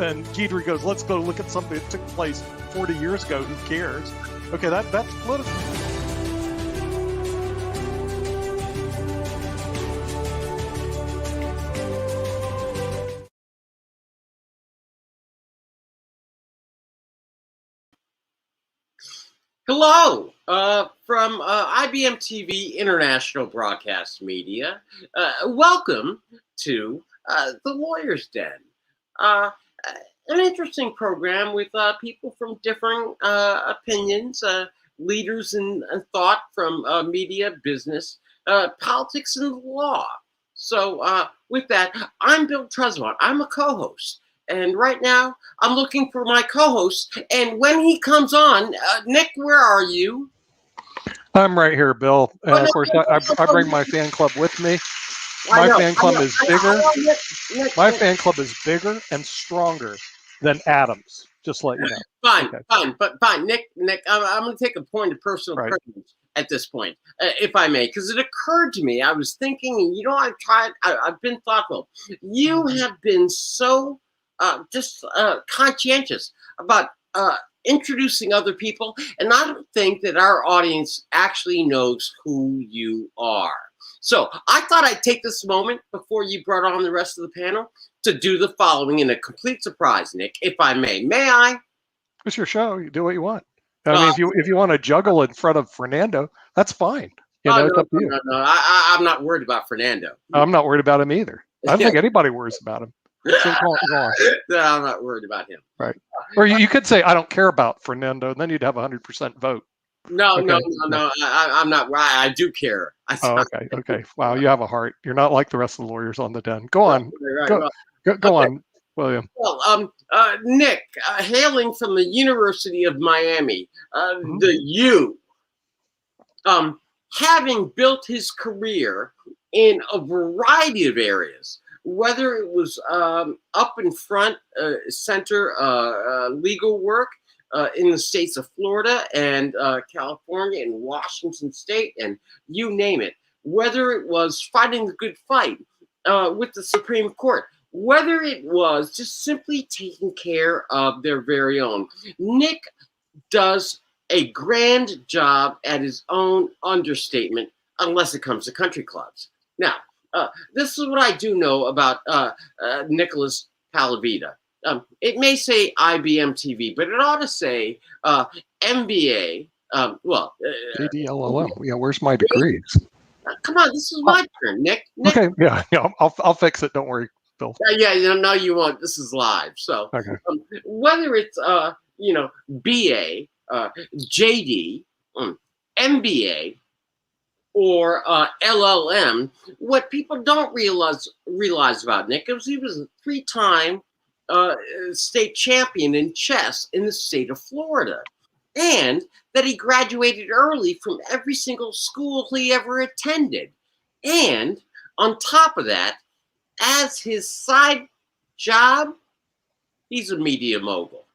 and Guidry goes, let's go look at something that took place 40 years ago. Who cares? Okay, that's political. Hello from IBM TV International Broadcast Media. Welcome to The Lawyer's Den. An interesting program with people from different opinions, leaders in thought from media, business, politics, and law. So with that, I'm Bill Trezevant. I'm a co-host. And right now, I'm looking for my co-host. And when he comes on, Nick, where are you? I'm right here, Bill. And of course, I bring my fan club with me. My fan club is bigger. My fan club is bigger and stronger than Adam's. Just to let you know. Fine. Nick, I'm going to take a point of personal privilege at this point, if I may, because it occurred to me. I was thinking, and I've been thoughtful. You have been so conscientious about introducing other people, and I don't think that our audience actually knows who you are. So I thought I'd take this moment before you brought on the rest of the panel to do the following in a complete surprise, Nick, if I may. May I? It's your show. You do what you want. I mean, if you want to juggle in front of Fernando, that's fine. It's up to you. No. I'm not worried about Fernando. I'm not worried about him either. I don't think anybody worries about him. So go on. No, I'm not worried about him. Right. Or you could say, I don't care about Fernando, and then you'd have 100% vote. No. I'm not. I do care. Okay. Wow, you have a heart. You're not like the rest of the lawyers on the den. Go on. Go on, William. Well, Nick, hailing from the University of Miami, the U, having built his career in a variety of areas, whether it was up in front, center legal work in the states of Florida and California and Washington State, and you name it, whether it was fighting the good fight with the Supreme Court, whether it was just simply taking care of their very own. Nick does a grand job at his own understatement, unless it comes to country clubs. Now, this is what I do know about Nicholas Palavita. It may say IBM TV, but it ought to say MBA. JDLLM. Yeah, where's my degrees? Come on, this is my turn, Nick. Okay, yeah, I'll fix it. Don't worry, Bill. No, you won't. This is live. So whether it's BA, JD, MBA, or LLM, what people don't realize about Nick is he was a 3-time state champion in chess in the state of Florida, and that he graduated early from every single school he ever attended. And on top of that, as his side job, he's a media mogul.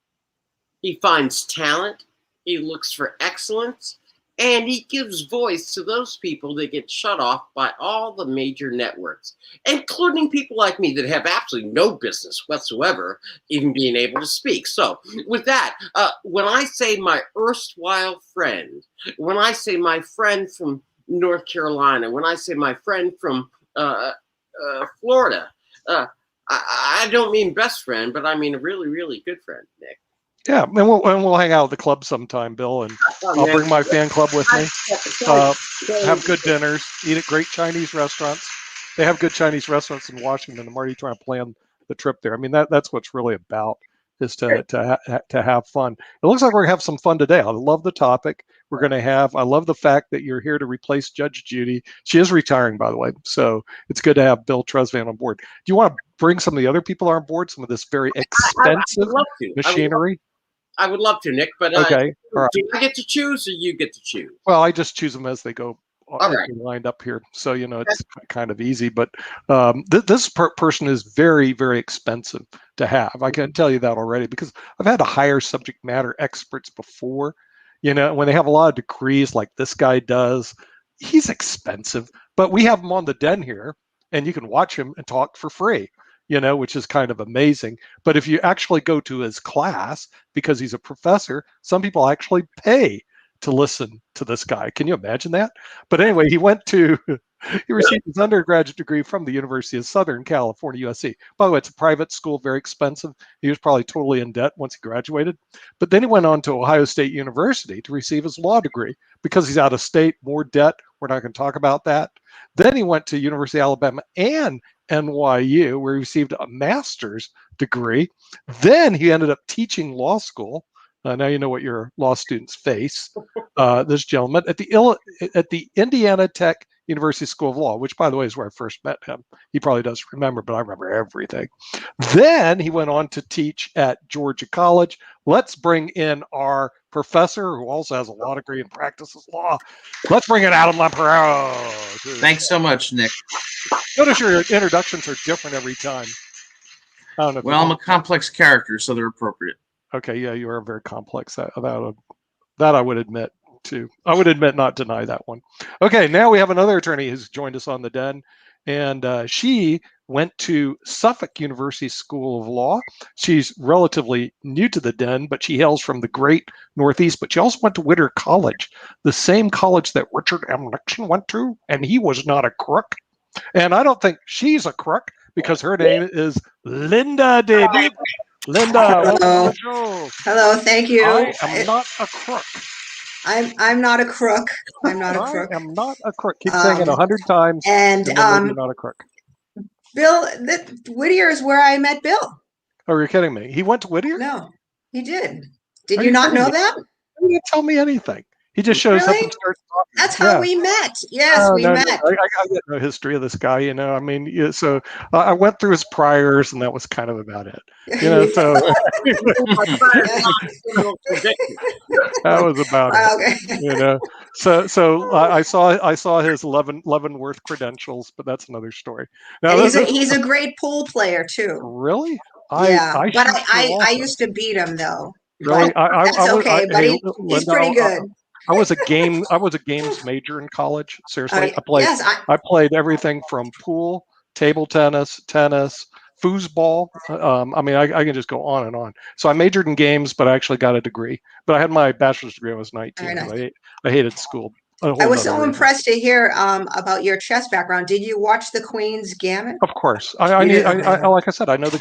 He finds talent, he looks for excellence, and he gives voice to those people that get shut off by all the major networks, including people like me that have absolutely no business whatsoever even being able to speak. So with that, when I say my erstwhile friend, when I say my friend from North Carolina, when I say my friend from Florida, I don't mean best friend, but I mean a really, really good friend, Nick. Yeah, and we'll hang out at the club sometime, Bill, and I'll bring my fan club with me. Have good dinners, eat at great Chinese restaurants. They have good Chinese restaurants in Washington. I'm already trying to plan the trip there. I mean, that's what's really about, is to have fun. It looks like we're gonna have some fun today. I love the topic we're gonna have. I love the fact that you're here to replace Judge Judy. She is retiring, by the way, so it's good to have Bill Trezevant on board. Do you want to bring some of the other people on board? Some of this very expensive machinery. I would love to, Nick, but okay. Right. Do I get to choose, or you get to choose? Well, I just choose them as they go lined up here, so it's kind of easy. But this person is very, very expensive to have. I can tell you that already, because I've had to hire subject matter experts before. When they have a lot of degrees like this guy does, he's expensive. But we have him on the den here, and you can watch him and talk for free. which is kind of amazing. But if you actually go to his class, because he's a professor, some people actually pay to listen to this guy. Can you imagine that? But anyway, he received his undergraduate degree from the University of Southern California, USC. By the way, it's a private school, very expensive. He was probably totally in debt once he graduated. But then he went on to Ohio State University to receive his law degree. Because he's out of state, more debt. We're not going to talk about that. Then he went to University of Alabama and NYU, where he received a master's degree. Then he ended up teaching law school. Now you know what your law students face. This gentleman at the Indiana Tech University School of Law, which, by the way, is where I first met him. He probably doesn't remember, but I remember everything. Then he went on to teach at Georgia College. Let's bring in our professor, who also has a law degree and practices law. Let's bring in Adam Lamparero. Thanks so much, Nick. Notice your introductions are different every time. I don't know. Well, I'm a complex character, so they're appropriate. Okay, yeah, you are very complex. That I would admit too. I would admit, not deny that one. Okay, now we have another attorney who's joined us on the Den, and she went to Suffolk University School of Law. She's relatively new to the Den, but she hails from the great Northeast. But she also went to Whittier College, the same college that Richard M. Nixon went to, and he was not a crook. And I don't think she's a crook because her name is Linda David. Linda, welcome to the show. Hello, thank you. I am not a crook. I'm not a crook. I'm not a crook. I am not a crook. Keep saying it 100 times. And you're not a crook. Bill, Whittier is where I met Bill. Oh, you're kidding me. He went to Whittier? No, he did. Did you not know that? He didn't tell me anything. He just shows up and starts talking. That's how we met. Yes, we met. I get no history of this guy, I mean, so I went through his priors, and that was kind of about it. So that was about it. Okay. So I saw his Leavenworth credentials, but that's another story. Now, he's a great pool player too. Really? I used to beat him though. Really? That's okay, but he's pretty good. I was a games major in college. Seriously, I played everything from pool, table tennis, foosball. I mean, I can just go on and on. So I majored in games, but I actually got a degree. But I had my bachelor's degree when I was 19. Nice. I hated school. I was so impressed to hear about your chess background. Did you watch the Queen's Gambit? Of course. Like I said, I know the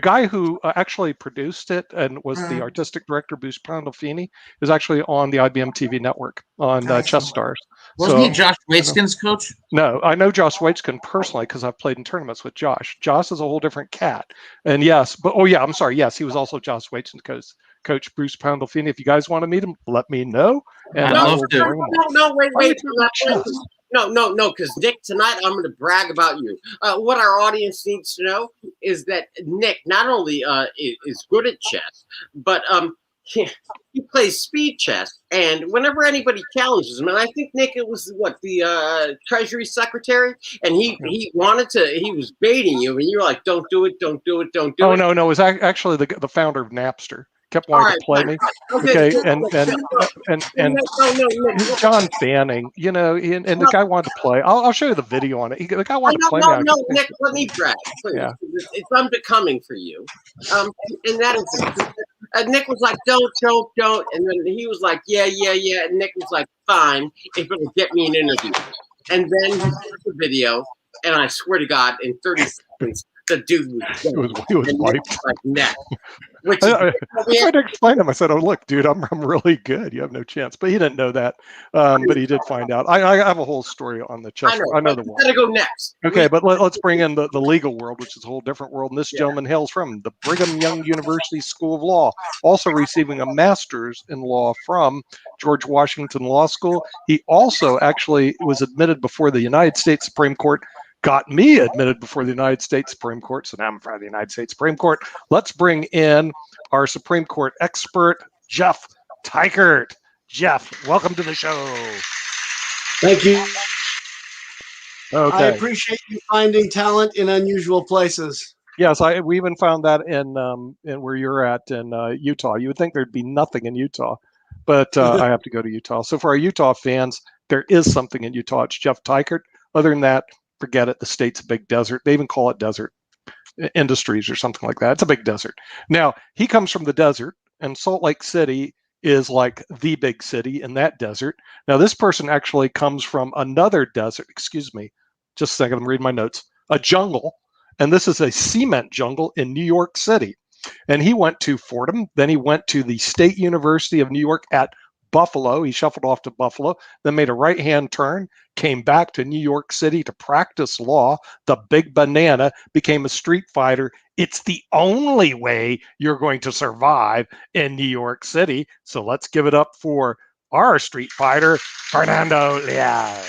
guy who actually produced it and was the artistic director, Bruce Pandolfini, is actually on the IBM TV network on Chess Stars. Wasn't he Josh Waitzkin's coach? No, I know Josh Waitzkin personally because I've played in tournaments with Josh. Josh is a whole different cat. And yes, but I'm sorry. Yes, he was also Josh Waitzkin's coach, Bruce Pandolfini. If you guys want to meet him, let me know. And wait. No, because Nick, tonight I'm going to brag about you. What our audience needs to know is that Nick not only is good at chess, but he plays speed chess. And whenever anybody challenges him, and I think Nick, it was the Treasury Secretary, and he was baiting you, and you're like, don't do it. Oh, no, it was actually the founder of Napster. Kept wanting to play me. Okay, and John Fanning, and the guy wanted to play. I'll show you the video on it. The guy wanted to play me. No, Nick, let me brag, please. Yeah. It's unbecoming for you. And that is, Nick was like, don't, and then he was like, yeah, and Nick was like, fine, if it'll get me an interview. And then he took the video, and I swear to God, in 30 seconds, the dude was wiped. Like neck. I tried to explain to him. I said, "Oh, look, dude, I'm really good. You have no chance." But he didn't know that. But he did find out. I have a whole story on the chess. I know the world. Gotta go next. Okay, but let's bring in the legal world, which is a whole different world. And this gentleman hails from the Brigham Young University School of Law, also receiving a master's in law from George Washington Law School. He also actually was admitted before the United States Supreme Court. Got me admitted before the United States Supreme Court, so now I'm in front of the United States Supreme Court. Let's bring in our Supreme Court expert, Jeff Teichert. Jeff, welcome to the show. Thank you. Okay. I appreciate you finding talent in unusual places. Yes, we even found that in where you're at in Utah. You would think there'd be nothing in Utah, but I have to go to Utah. So for our Utah fans, there is something in Utah. It's Jeff Teichert. Other than that, forget it. The state's a big desert. They even call it desert. industries or something like that. It's a big desert. Now, he comes from the desert, and Salt Lake City is like the big city in that desert. Now, this person actually comes from another desert. Excuse me, just a second. I'm reading my notes. A jungle, and this is a cement jungle in New York City. And he went to Fordham. Then he went to the State University of New York at Buffalo. He shuffled off to Buffalo, then made a right-hand turn, came back to New York City to practice law. The big banana became a street fighter. It's the only way you're going to survive in New York City. So let's give it up for our street fighter, Fernando Leal.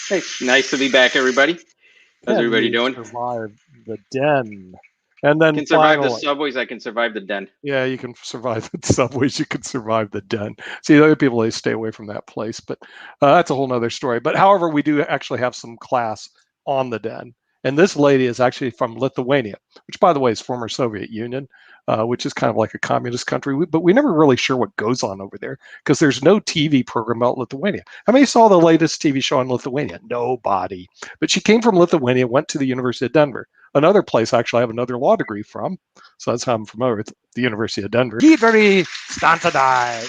Hey, nice to be back, everybody. How's everybody doing? Survive the den. And then I can survive finally, the subways. I can survive the den. yeah, you can survive the subways. You can survive the den. See, other people, they stay away from that place, but that's a whole nother story. But however, we do actually have some class on the den. And this lady is actually from Lithuania, which, by the way, is former Soviet Union, which is kind of like a communist country. But we're never really sure what goes on over there because there's no TV program about Lithuania. How many saw the latest TV show on Lithuania? Nobody. But she came from Lithuania, went to the University of Denver. Another place actually I have another law degree from. So that's how I'm familiar with the University of Denver. Gidri Stantadai.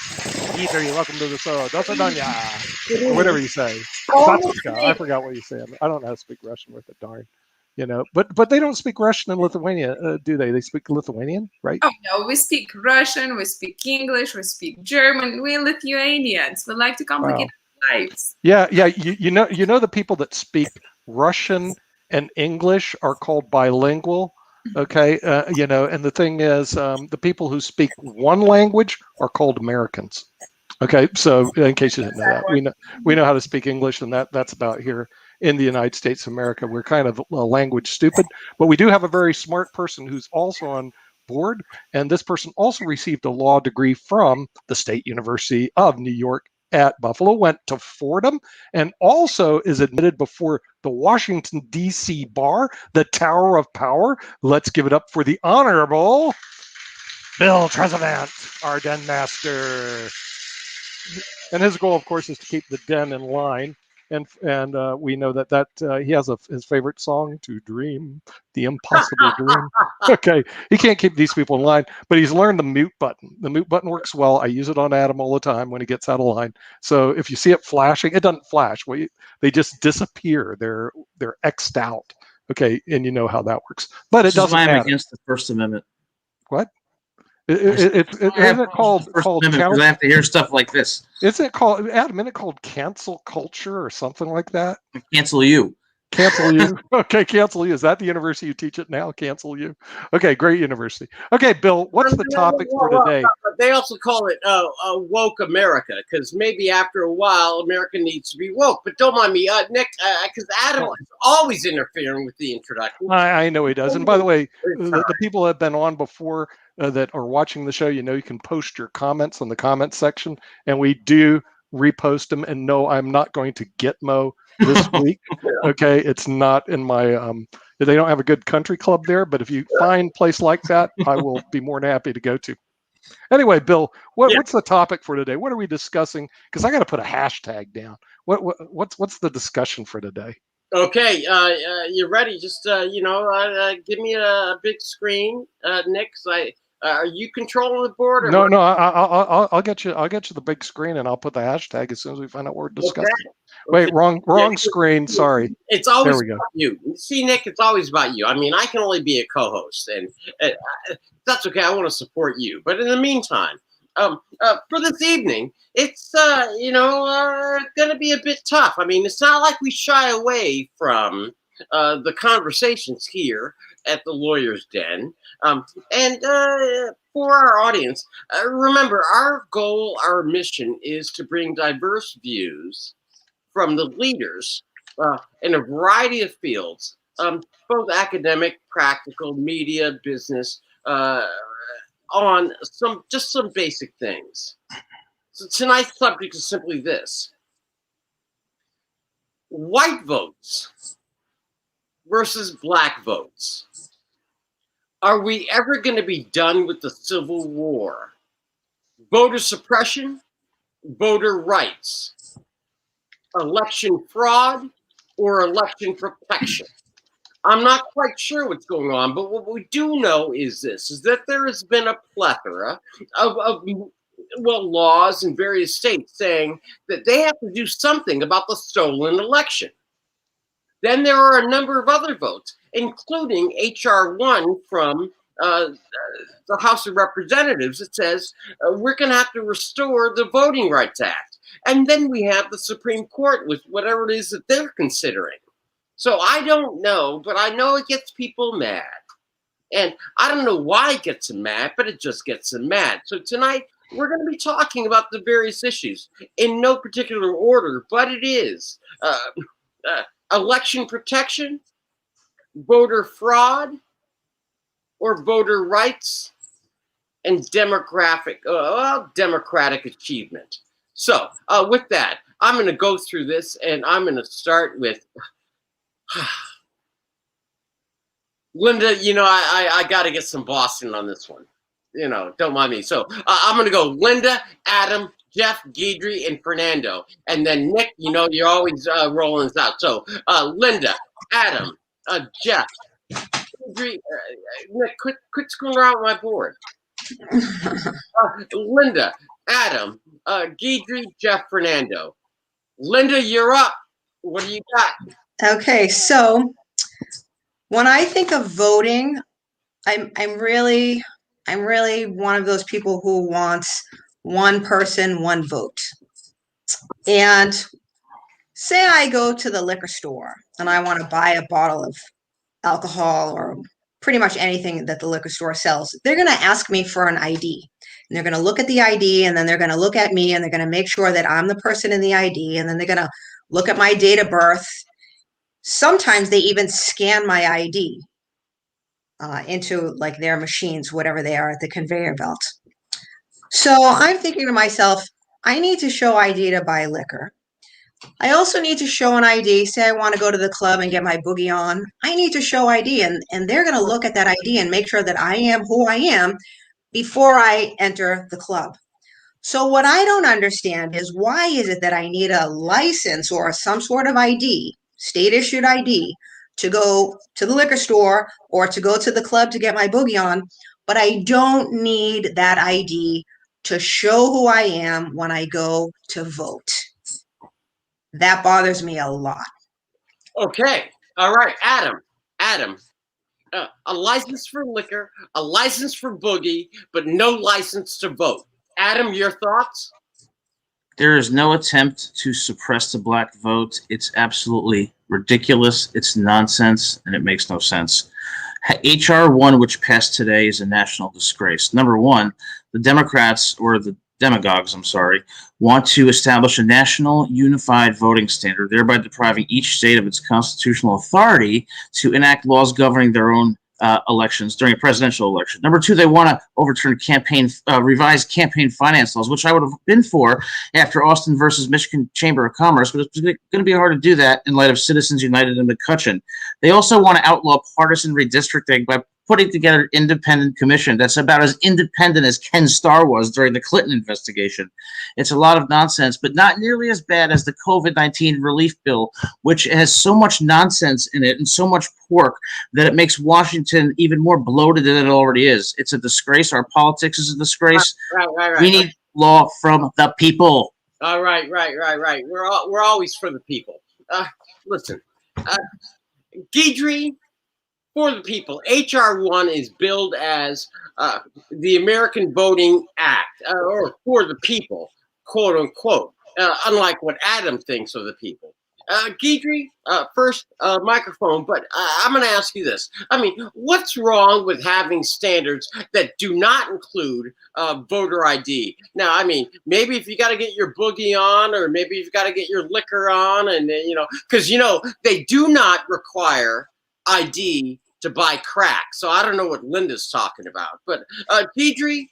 Gidri, welcome to the show. Dosadanya. Or whatever you say. I forgot what you said. I don't know how to speak Russian worth a darn. You know, but they don't speak Russian in Lithuania, do they? They speak Lithuanian, right? Oh no, we speak Russian, we speak English, we speak German. We're Lithuanians. We like to complicate our lives. Yeah. You know the people that speak Russian and English are called bilingual. Okay, you know, and the thing is, the people who speak one language are called Americans. Okay, so in case you didn't know that, we know how to speak English, and that's about here in the United States of America. We're kind of language stupid, but we do have a very smart person who's also on board, and this person also received a law degree from the State University of New York at Buffalo, went to Fordham, and also is admitted before the Washington, D.C. bar, the Tower of Power. Let's give it up for the Honorable Bill Trezevant, our den master. And his goal, of course, is to keep the den in line. And we know that he has his favorite song, "To Dream the Impossible Dream." Okay, he can't keep these people in line, but he's learned the mute button. The mute button works well. I use it on Adam all the time when he gets out of line. So if you see it flashing, it doesn't flash. They just disappear. They're X'd out. Okay, and you know how that works. But it doesn't matter. I'm against the First Amendment. What? Isn't it called because I have to hear stuff like this. Isn't it called, Adam, isn't it called cancel culture or something like that? Cancel you. Cancel you. Okay, cancel you. Is that the university you teach it now? Cancel you. Okay, great university. Okay, Bill, what's the topic for today? They also call it woke America, because maybe after a while, America needs to be woke. But don't mind me, Nick, because Adam is always interfering with the introduction. I know he does. And by the way, the people that have been on before that are watching the show, you know, you can post your comments on the comment section, and we do repost them. And no, I'm not going to Gitmo this week. Okay, it's not in my they don't have a good country club there, but if you find a place like that, I will be more than happy to go to. Anyway, Bill, what's the topic for today? What are we discussing? Because I got to put a hashtag down. What's the discussion for today? Okay, you ready? Just give me a big screen, Nick. Are you controlling the board? Or no, I'll get you. I'll get you the big screen, and I'll put the hashtag as soon as we find out what we're discussing. Okay. Wait, wrong screen. Sorry. It's always about you. See, Nick, it's always about you. I mean, I can only be a co-host, and that's okay. I want to support you, but in the meantime, for this evening, it's going to be a bit tough. I mean, it's not like we shy away from the conversations here at the Lawyer's Den. And for our audience, remember, our goal, our mission is to bring diverse views from the leaders in a variety of fields, both academic, practical, media, business, on some basic things. So tonight's subject is simply this: white votes versus black votes. Are we ever going to be done with the Civil War? Voter suppression, voter rights, election fraud, or election protection? I'm not quite sure what's going on, but what we do know is this, is that there has been a plethora of laws in various states saying that they have to do something about the stolen election. Then there are a number of other votes, including H.R. 1 from the House of Representatives that says we're going to have to restore the Voting Rights Act. And then we have the Supreme Court with whatever it is that they're considering. So I don't know, but I know it gets people mad. And I don't know why it gets them mad, but it just gets them mad. So tonight, we're going to be talking about the various issues in no particular order, but it is election protection, voter fraud, or voter rights, and democratic achievement. So with that, I'm going to go through this, and I'm going to start with Linda. You know, I got to get some Boston on this one. You know, don't mind me. So I'm going to go Linda, Adam, Jeff, Guidry, and Fernando. And then Nick, you know, you're always rolling this out. So Linda, Adam, Jeff, Guidry, Nick, quit screwing around with my board. Linda, Adam, Guidry, Jeff, Fernando. Linda, you're up. What do you got? Okay, so when I think of voting, I'm really one of those people who wants one person, one vote. And say I go to the liquor store and I want to buy a bottle of alcohol or pretty much anything that the liquor store sells. They're going to ask me for an ID. And they're going to look at the ID, and then they're going to look at me, and they're going to make sure that I'm the person in the ID, and then they're going to look at my date of birth. Sometimes they even scan my ID into like their machines, whatever they are at the conveyor belt. So I'm thinking to myself, I need to show ID to buy liquor. I also need to show an ID. Say I want to go to the club and get my boogie on. I need to show ID, and they're going to look at that ID and make sure that I am who I am before I enter the club. So what I don't understand is, why is it that I need a license or some sort of ID, state issued ID, to go to the liquor store or to go to the club to get my boogie on, but I don't need that ID to show who I am when I go to vote? That bothers me a lot. Okay. All right. Adam, a license for liquor, a license for boogie, but no license to vote. Adam, your thoughts? There is no attempt to suppress the black vote. It's absolutely ridiculous. It's nonsense, and it makes no sense. H.R. 1, which passed today, is a national disgrace. Number one, the Democrats, or the demagogues, I'm sorry, want to establish a national unified voting standard, thereby depriving each state of its constitutional authority to enact laws governing their own elections during a presidential election. Number two, they want to overturn revised campaign finance laws, which I would have been for after Austin versus Michigan Chamber of Commerce, but it's going to be hard to do that in light of Citizens United and McCutcheon. They also want to outlaw partisan redistricting by putting together an independent commission that's about as independent as Ken Starr was during the Clinton investigation. It's a lot of nonsense, but not nearly as bad as the COVID-19 relief bill, which has so much nonsense in it and so much pork that it makes Washington even more bloated than it already is. It's a disgrace. Our politics is a disgrace. Right. We need law from the people. All right. We're always for the people. Listen, Guidry, for the people. H.R. 1 is billed as the American Voting Act, or for the people, quote unquote, unlike what Adam thinks of the people. Guidry, first microphone, but I'm going to ask you this. I mean, what's wrong with having standards that do not include voter ID? Now, I mean, maybe if you got to get your boogie on, or maybe you've got to get your liquor on, and, because, they do not require ID to buy crack. So I don't know what Linda's talking about. But Guidry,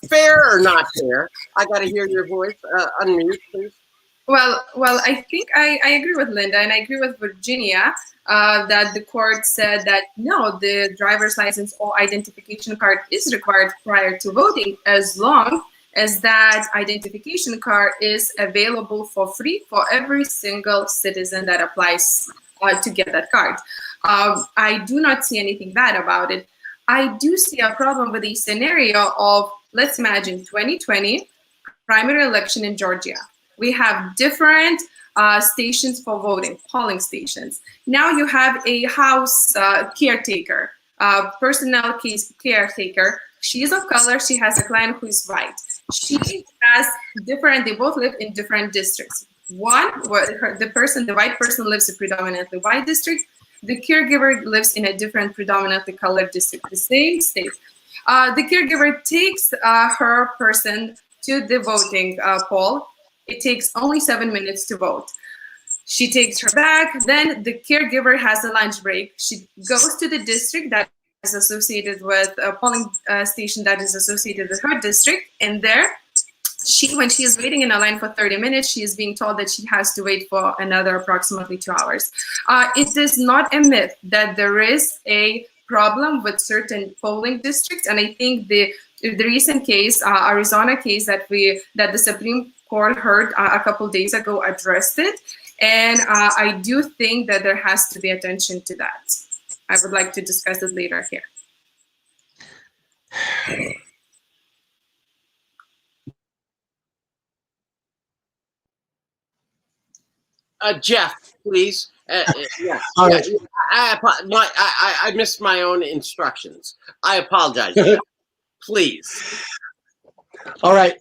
fair or not fair? I got to hear your voice. Unmute, please. Well, I think I agree with Linda, and I agree with Virginia that the court said that no, the driver's license or identification card is required prior to voting, as long as that identification card is available for free for every single citizen that applies to get that card. I do not see anything bad about it. I do see a problem with the scenario of, let's imagine 2020 primary election in Georgia. We have different stations for voting, polling stations. Now you have a house caretaker, personnel case caretaker. She is of color. She has a client who is white. She has different, they both live in different districts. One, the white person lives in a predominantly white district. The caregiver lives in a different predominantly colored district, the same state. The caregiver takes her person to the voting poll. It takes only 7 minutes to vote. She takes her back. Then the caregiver has a lunch break. She goes to the district that is associated with a polling station that is associated with her district. And there, when she is waiting in a line for 30 minutes, she is being told that she has to wait for another approximately 2 hours. It is not a myth that there is a problem with certain polling districts. And I think the recent case, Arizona case that the Supreme Court heard a couple days ago addressed it. And I do think that there has to be attention to that. I would like to discuss it later here. Jeff, please. Yes. All right. I missed my own instructions. I apologize, Jeff. Please. All right.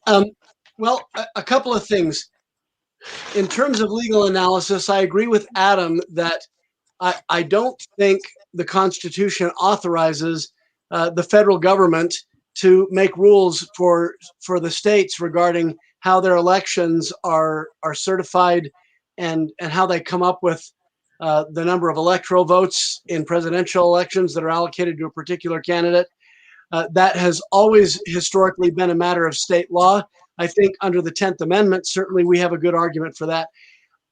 Well, a couple of things. In terms of legal analysis, I agree with Adam that I don't think the Constitution authorizes the federal government to make rules for the states regarding how their elections are certified and how they come up with the number of electoral votes in presidential elections that are allocated to a particular candidate. That has always historically been a matter of state law. I think under the 10th Amendment, certainly we have a good argument for that.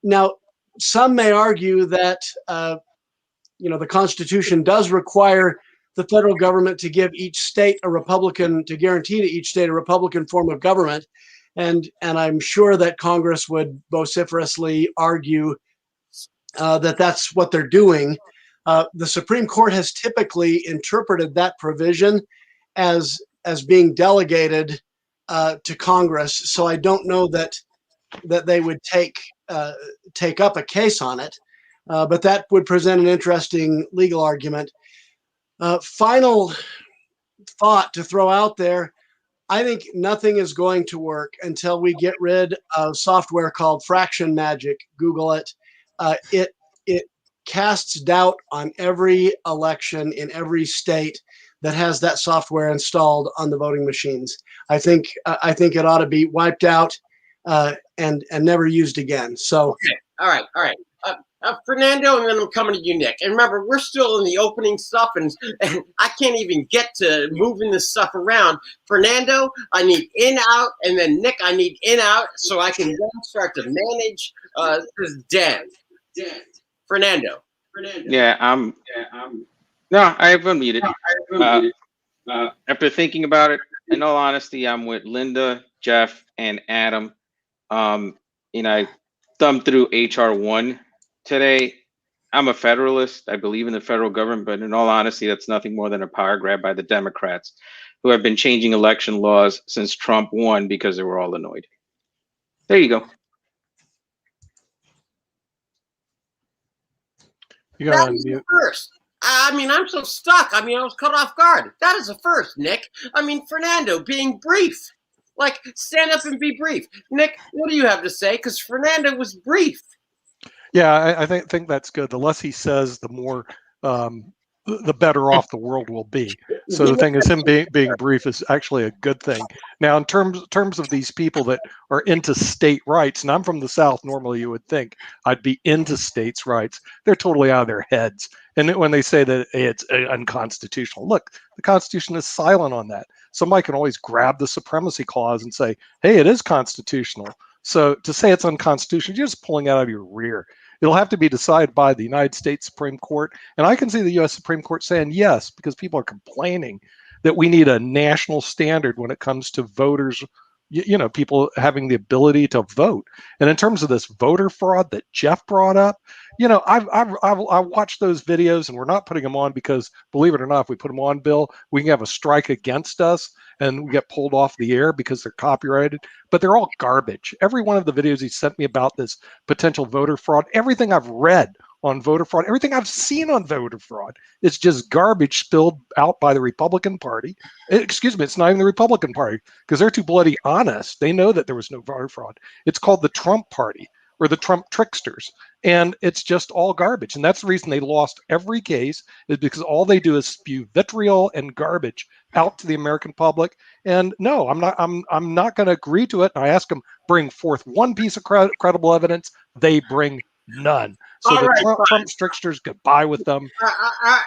Now, some may argue that the Constitution does require the federal government to give each state to guarantee to each state a Republican form of government. And I'm sure that Congress would vociferously argue that that's what they're doing. The Supreme Court has typically interpreted that provision as being delegated to Congress. So I don't know that they would take up a case on it, but that would present an interesting legal argument. Final thought to throw out there. I think nothing is going to work until we get rid of software called fraction magic. Google it. It casts doubt on every election in every state that has that software installed on the voting machines. I think it ought to be wiped out and never used again. So, okay. All right. Fernando, and then I'm coming to you, Nick. And remember, we're still in the opening stuff, and I can't even get to moving this stuff around. Fernando, I need in, out, and then Nick, I need in, out, so I can then start to manage this den. Fernando. Yeah, no, I have unmuted. After thinking about it, in all honesty, I'm with Linda, Jeff, and Adam. I thumbed through HR 1 today. I'm a federalist. I believe in the federal government, but in all honesty, that's nothing more than a power grab by the Democrats, who have been changing election laws since Trump won because they were all annoyed. There you go. That is the first. I mean, I'm so stuck. I mean, I was caught off guard. That is a first, Nick. I mean, Fernando being brief. Like, stand up and be brief. Nick, what do you have to say? Because Fernando was brief. Yeah, I think that's good. The less he says, the more, the better off the world will be. So the thing is, him being brief is actually a good thing. Now, in terms of these people that are into state rights, and I'm from the South, normally you would think I'd be into states' rights. They're totally out of their heads. And when they say that it's unconstitutional, look, the Constitution is silent on that. Somebody can always grab the supremacy clause and say, hey, it is constitutional. So to say it's unconstitutional, you're just pulling out of your rear. It'll have to be decided by the United States Supreme Court. And I can see the U.S. Supreme Court saying yes, because people are complaining that we need a national standard when it comes to voters, people having the ability to vote. And in terms of this voter fraud that Jeff brought up, you know, I watched those videos, and we're not putting them on because, believe it or not, if we put them on, Bill, we can have a strike against us and we get pulled off the air because they're copyrighted. But they're all garbage. Every one of the videos he sent me about this potential voter fraud, everything I've read on voter fraud, everything I've seen on voter fraud, it's just garbage spilled out by the Republican Party. Excuse me, it's not even the Republican Party because they're too bloody honest. They know that there was no voter fraud. It's called the Trump Party or the Trump tricksters. And it's just all garbage. And that's the reason they lost every case, is because all they do is spew vitriol and garbage out to the American public. And no, I'm not going to agree to it. And I ask them, bring forth one piece of credible evidence. They bring none. So the Trump tricksters, goodbye with them.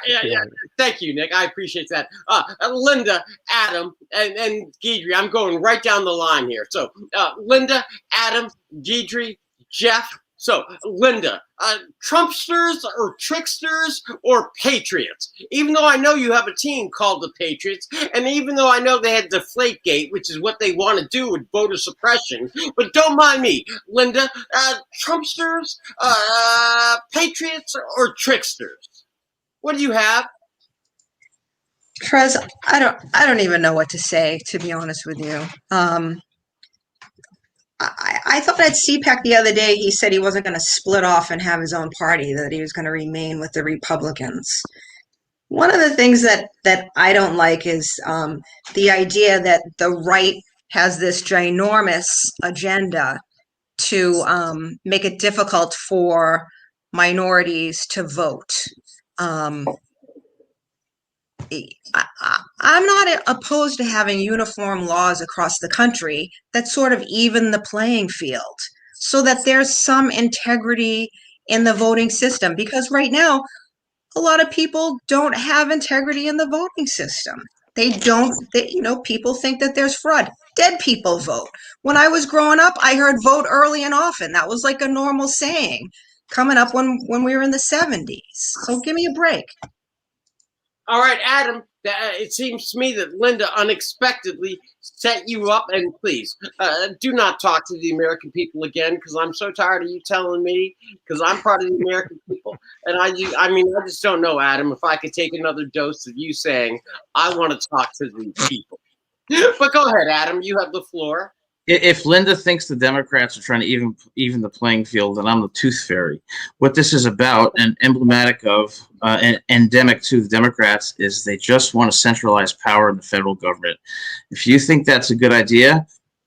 Yeah. Thank you, Nick. I appreciate that. Linda, Adam, and Guidry, I'm going right down the line here. So Linda, Adam, Guidry, Jeff. So, Linda, Trumpsters or tricksters or patriots? Even though I know you have a team called the Patriots, and even though I know they had Deflategate, which is what they want to do with voter suppression, but don't mind me, Linda, Trumpsters, patriots or tricksters? What do you have? Trez, I don't even know what to say, to be honest with you. I thought at CPAC the other day, he said he wasn't going to split off and have his own party, that he was going to remain with the Republicans. One of the things that I don't like is the idea that the right has this ginormous agenda to make it difficult for minorities to vote. I'm not opposed to having uniform laws across the country that sort of even the playing field so that there's some integrity in the voting system, because right now a lot of people don't have integrity in the voting system. People think that there's fraud. Dead people vote. When I was growing up, I heard vote early and often. That was like a normal saying coming up when we were in the 70s. So give me a break. All right, Adam, it seems to me that Linda unexpectedly set you up, and please do not talk to the American people again, because I'm so tired of you telling me, because I'm part of the American people. And I just don't know, Adam, if I could take another dose of you saying, I want to talk to the people. But go ahead, Adam, you have the floor. If Linda thinks the Democrats are trying to even the playing field, then I'm the tooth fairy. What this is about, and emblematic of and endemic to the Democrats, is they just want to centralize power in the federal government. If you think that's a good idea,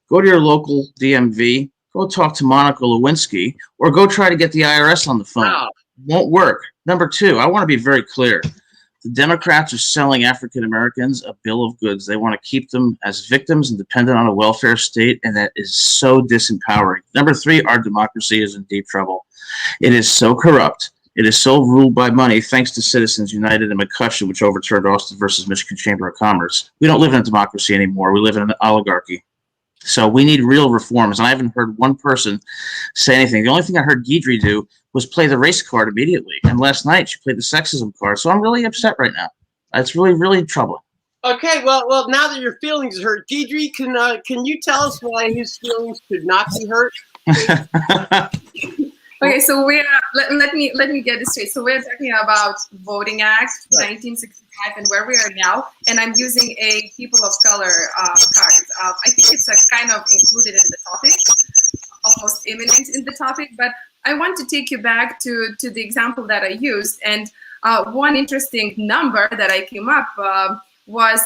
go to your local DMV, go talk to Monica Lewinsky, or go try to get the IRS on the phone. Wow. Won't work. Number two, I want to be very clear. The Democrats are selling African Americans a bill of goods. They want to keep them as victims and dependent on a welfare state, and that is so disempowering. Number three, our democracy is in deep trouble. It is so corrupt. It is so ruled by money, thanks to Citizens United and McCutcheon, which overturned Austin versus Michigan Chamber of Commerce. We don't live in a democracy anymore. We live in an oligarchy. So we need real reforms, and I haven't heard one person say anything. The only thing I heard Guidry do was play the race card immediately, and last night she played the sexism card. So I'm really upset right now. It's really, really troubling. Okay, well, now that your feelings are hurt, Guidry, can you tell us why his feelings could not be hurt? Okay, so let me get this straight. So we're talking about Voting Act 1965 and where we are now, and I'm using a people of color card. I think it's kind of included in the topic, almost imminent in the topic, but I want to take you back to the example that I used. And one interesting number that I came up was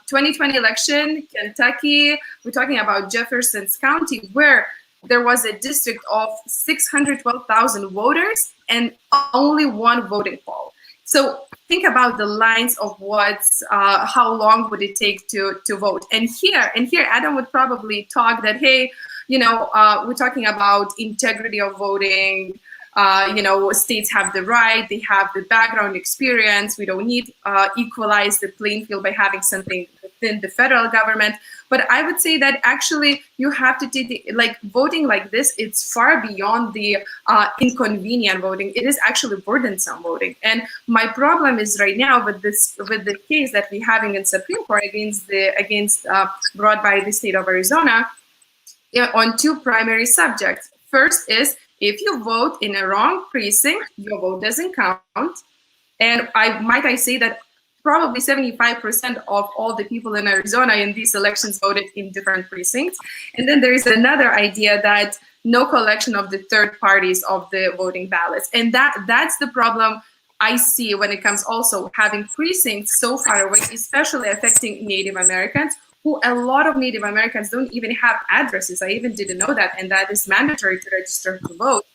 2020 election, Kentucky. We're talking about Jefferson's County, where there was a district of 612,000 voters and only one voting poll. So think about the lines of how long would it take to vote? And here, Adam would probably talk that, hey, we're talking about integrity of voting. States have the right, they have the background experience. We don't need equalize the playing field by having something within the federal government. But I would say that actually you have to take voting like this. It's far beyond the inconvenient voting. It is actually burdensome voting. And my problem is right now with the case that we're having in Supreme Court against brought by the state of Arizona on two primary subjects. First is If you vote in a wrong precinct, your vote doesn't count. And I say that probably 75% of all the people in Arizona in these elections voted in different precincts. And then there is another idea that no collection of the third parties of the voting ballots. And that's the problem I see when it comes also having precincts so far away, especially affecting Native Americans, who a lot of Native Americans don't even have addresses. I even didn't know that. And that is mandatory to register to vote.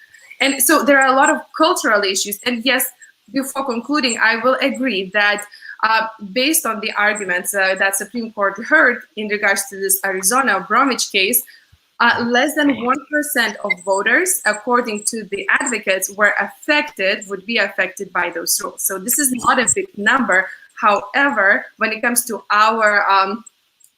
And so there are a lot of cultural issues. And yes, before concluding, I will agree that based on the arguments that Supreme Court heard in regards to this Arizona Bromwich case, less than 1% of voters, according to the advocates, would be affected by those rules. So this is not a big number. However, when it comes to our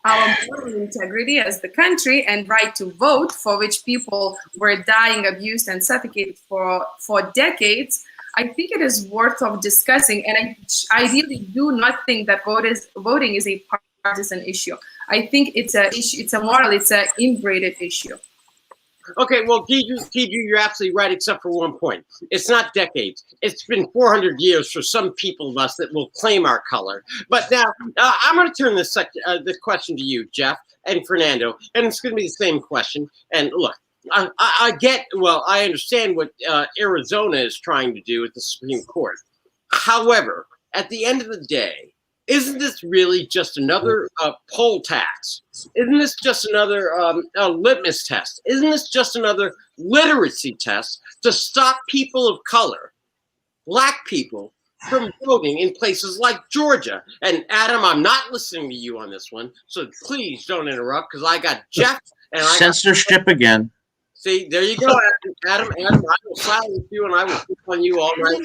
moral integrity as the country and right to vote, for which people were dying, abused, and suffocated for decades, I think it is worth of discussing. And I really do not think that voting is a partisan issue. I think it's a issue. It's a moral. It's an inbred issue. Okay, well, Guidry, you're absolutely right, except for one point. It's not decades. It's been 400 years for some people of us that will claim our color. But now, I'm going to turn this question to you, Jeff and Fernando, and it's going to be the same question. And look, I understand what Arizona is trying to do at the Supreme Court. However, at the end of the day, isn't this really just another poll tax? Isn't this just another litmus test? Isn't this just another literacy test to stop people of color, Black people, from voting in places like Georgia? And Adam, I'm not listening to you on this one, so please don't interrupt, because I got Jeff and censorship again. See, there you go, Adam. Adam, I will silence you, and I will keep on you all night.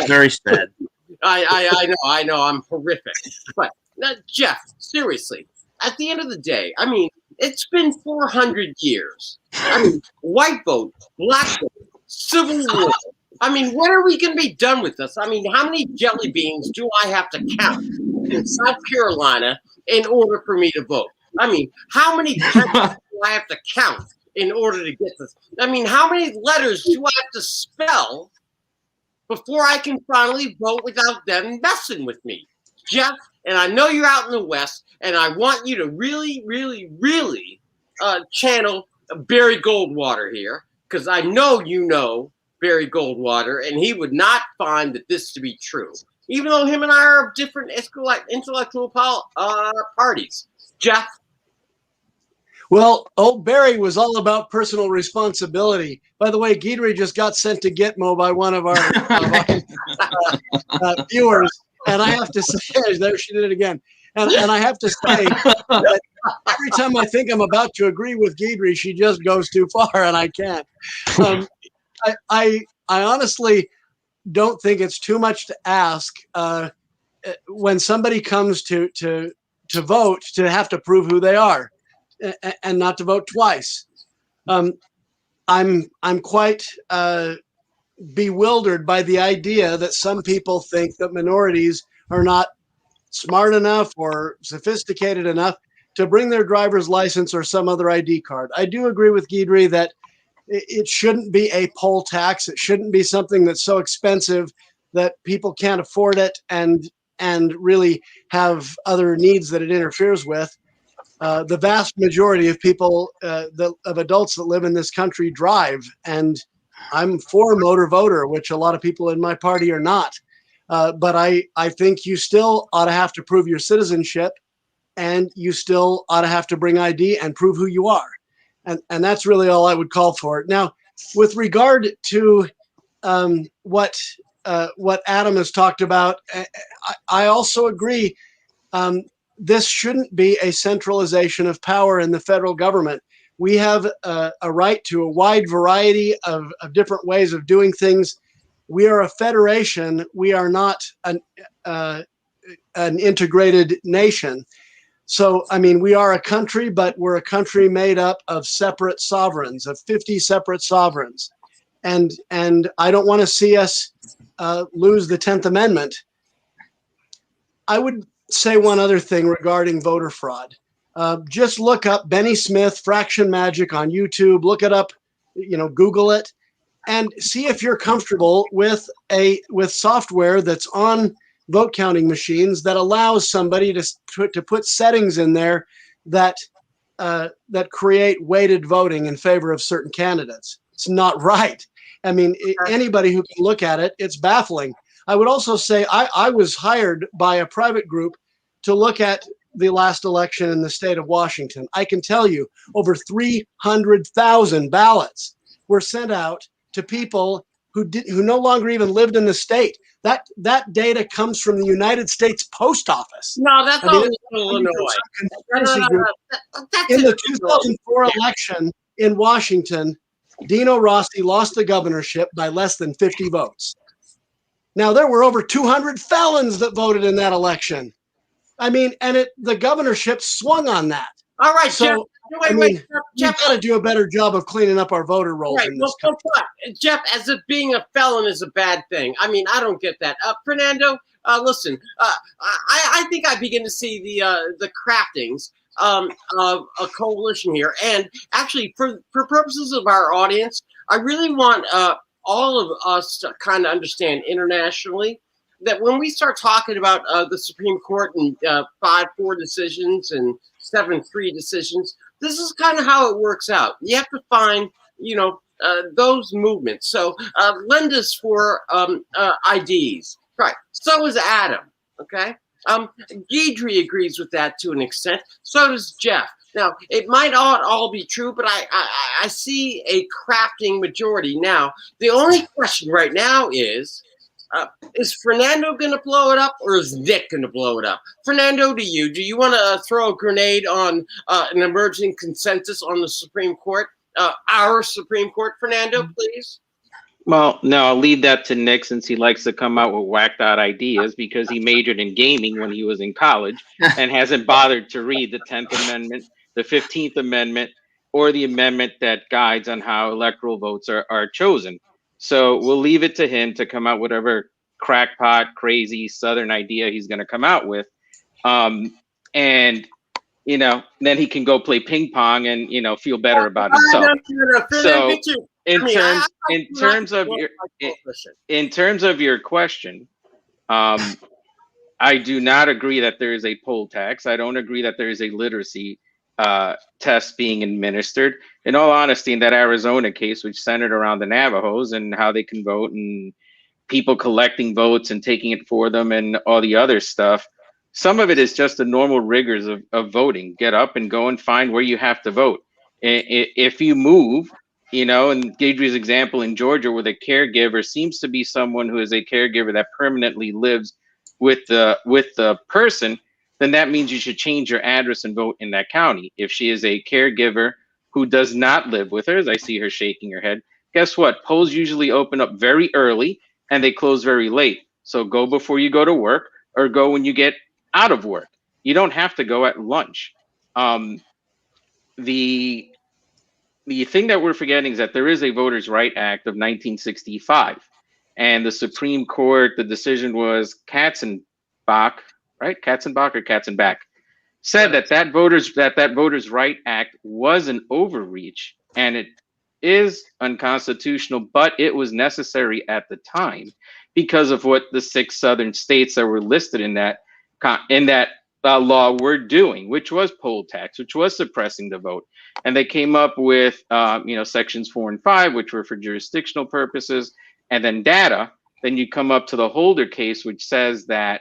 Very sad. I know, I'm horrific. But Jeff, seriously, at the end of the day, I mean, it's been 400 years. I mean, white vote, Black vote, Civil War. I mean, when are we going to be done with this? I mean, how many jelly beans do I have to count in South Carolina in order for me to vote? I mean, how many times do I have to count in order to get this? I mean, how many letters do I have to spell before I can finally vote without them messing with me? Jeff, and I know you're out in the West, and I want you to really, really, really channel Barry Goldwater here, because I know you know Barry Goldwater, and he would not find that this to be true, even though him and I are of different intellectual parties. Jeff? Well, old Barry was all about personal responsibility. By the way, Guidry just got sent to Gitmo by one of our viewers, and I have to say, there she did it again. And I have to say that every time I think I'm about to agree with Guidry, she just goes too far, and I can't. I honestly don't think it's too much to ask when somebody comes to vote to have to prove who they are, and not to vote twice. I'm quite bewildered by the idea that some people think that minorities are not smart enough or sophisticated enough to bring their driver's license or some other ID card. I do agree with Guidry that it shouldn't be a poll tax. It shouldn't be something that's so expensive that people can't afford it and really have other needs that it interferes with. The vast majority of people, of adults that live in this country, drive, and I'm for motor voter, which a lot of people in my party are not. But I think you still ought to have to prove your citizenship, and you still ought to have to bring ID and prove who you are. And that's really all I would call for it. Now, with regard to what Adam has talked about, I also agree. This shouldn't be a centralization of power in the federal government. We have a right to a wide variety of different ways of doing things. We are a federation. We are not an integrated nation. So, I mean, we are a country, but we're a country made up of separate sovereigns, of 50 separate sovereigns. And I don't want to see us lose the 10th Amendment. I would say one other thing regarding voter fraud. Just look up Benny Smith, Fraction Magic on YouTube. Look it up Google it and see if you're comfortable with software that's on vote counting machines that allows somebody to put settings in there that create weighted voting in favor of certain candidates. It's not right. I mean, anybody who can look at it, it's baffling. I would also say I was hired by a private group to look at the last election in the state of Washington. I can tell you over 300,000 ballots were sent out to people who no longer even lived in the state. That data comes from the United States Post Office. No, that's only Illinois. In the 2004 election in Washington, Dino Rossi lost the governorship by less than 50 votes. Now, there were over 200 felons that voted in that election. I mean, and the governorship swung on that. All right, so Jeff, we've got to do a better job of cleaning up our voter rolls in this country. Jeff, as if being a felon is a bad thing. I mean, I don't get that. Fernando, listen, I think I begin to see the craftings of a coalition here. And actually, for purposes of our audience, I really want all of us to kind of understand internationally that when we start talking about the Supreme Court and 5-4 decisions and 7-3 decisions, this is kind of how it works out. You have to find, those movements. So Linda's for IDs, right? So is Adam. Okay. Guidry agrees with that to an extent. So does Jeff. Now, it might not all be true, but I see a crafting majority. Now, the only question right now is Fernando going to blow it up or is Nick going to blow it up? Fernando, do you want to throw a grenade on an emerging consensus on the Supreme Court, our Supreme Court, Fernando, please? Well, no, I'll leave that to Nick since he likes to come out with whacked out ideas because he majored in gaming when he was in college and hasn't bothered to read the 10th Amendment, the 15th Amendment, or the amendment that guides on how electoral votes are chosen. So we'll leave it to him to come out with whatever crackpot, crazy Southern idea he's going to come out with. And, then he can go play ping pong and, feel better about himself. So in terms of your question, I do not agree that there is a poll tax. I don't agree that there is a literacy test being administered. In all honesty, in that Arizona case, which centered around the Navajos and how they can vote and people collecting votes and taking it for them and all the other stuff, some of it is just the normal rigors of voting. Get up and go and find where you have to vote. If you move, in Guidry's example in Georgia, where the caregiver seems to be someone who is a caregiver that permanently lives with the person, then that means you should change your address and vote in that county. If she is a caregiver who does not live with her, as I see her shaking her head, guess what? Polls usually open up very early and they close very late. So go before you go to work or go when you get out of work. You don't have to go at lunch. The thing that we're forgetting is that there is a Voters' Right Act of 1965. And the Supreme Court, the decision was Katzenbach, right? Katzenbach or Katzenbach, said that Voters' Right Act was an overreach and it is unconstitutional, but it was necessary at the time because of what the 6 southern states that were listed in that law were doing, which was poll tax, which was suppressing the vote. And they came up with, sections 4 and 5, which were for jurisdictional purposes, and then data. Then you come up to the Holder case, which says that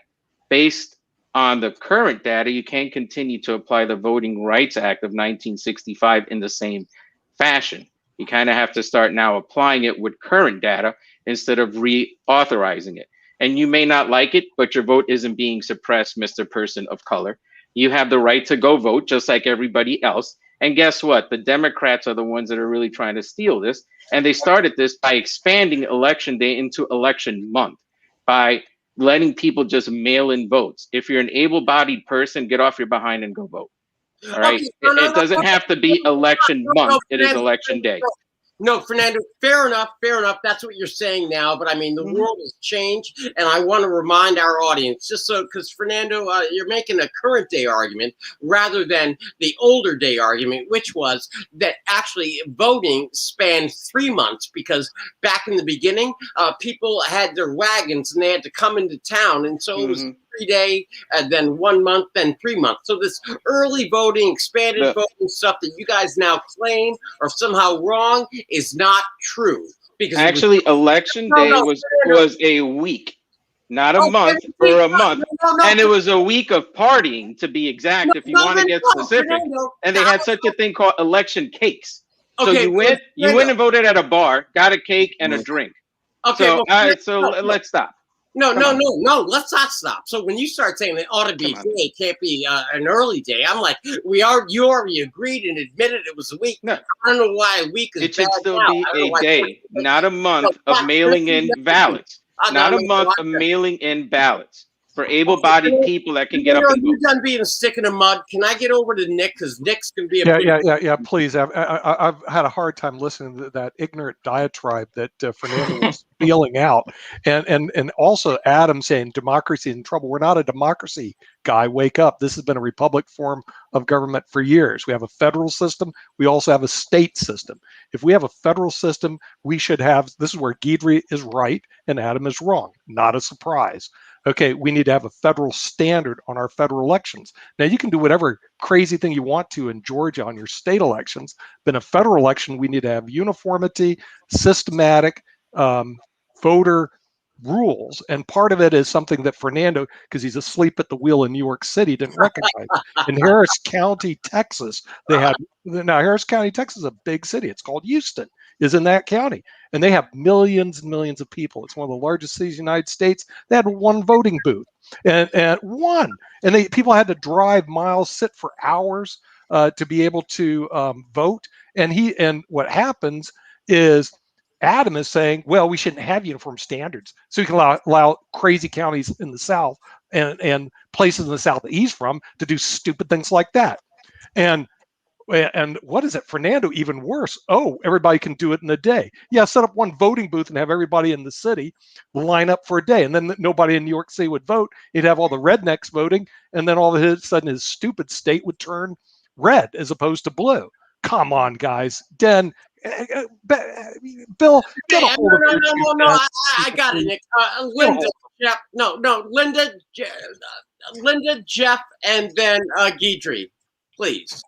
based on the current data, you can't continue to apply the Voting Rights Act of 1965 in the same fashion. You kind of have to start now applying it with current data instead of reauthorizing it. And you may not like it, but your vote isn't being suppressed, Mr. Person of Color. You have the right to go vote just like everybody else. And guess what? The Democrats are the ones that are really trying to steal this. And they started this by expanding election day into election month, by letting people just mail in votes. If you're an able-bodied person, get off your behind and go vote. All right. It doesn't have to be election month. It is election day. No, Fernando, fair enough, fair enough. That's what you're saying now. But I mean, the world has changed, and I want to remind our audience, just so, because Fernando, you're making a current day argument rather than the older day argument, which was that actually voting spanned 3 months, because back in the beginning, people had their wagons and they had to come into town, and so it was 3 day, then 1 month, then 3 months. So this early voting, expanded voting stuff that you guys now claim are somehow wrong is not true. Because actually, election day was a week, not a month or a month, and it was a week of partying, to be exact, if you want to get specific. And they had such a thing called election cakes. So you went and voted at a bar, got a cake and a drink. Okay, so let's stop. No, let's not stop. So when you start saying it ought to be a day, it can't be an early day, I'm like, you already agreed and admitted it was a week. No. I don't know why a week is It should still be a day, not a month of mailing in ballots. Not a month of mailing in ballots for able-bodied people that can get up and vote. You're done being a stick in the mud. Can I get over to Nick? Because Nick's going to be yeah, please. I've had a hard time listening to that ignorant diatribe that Fernando was spieling out. And also Adam saying democracy is in trouble. We're not a democracy, guy. Wake up. This has been a republic form of government for years. We have a federal system. We also have a state system. If we have a federal system, we should have, this is where Guidry is right and Adam is wrong. Not a surprise. Okay, we need to have a federal standard on our federal elections. Now, you can do whatever crazy thing you want to in Georgia on your state elections, but in a federal election, we need to have uniformity, systematic voter rules. And part of it is something that Fernando, because he's asleep at the wheel in New York City, didn't recognize. In Harris County, Texas, Harris County, Texas is a big city. It's called Houston, is in that county. And they have millions and millions of people. It's one of the largest cities in the United States. They had one voting booth, and people had to drive miles, sit for hours to be able to vote. And what happens is Adam is saying, well, we shouldn't have uniform standards, so we can allow crazy counties in the South and places in the South that he's from to do stupid things like that. And what is it, Fernando? Even worse. Oh, everybody can do it in a day. Yeah, set up one voting booth and have everybody in the city line up for a day, and then nobody in New York City would vote. He'd have all the rednecks voting, and then all of a sudden his stupid state would turn red as opposed to blue. Come on, guys. Bill, get a hold of it. No, I got it, Nick. Linda, Jeff, Linda, Jeff, and then Guidry, please.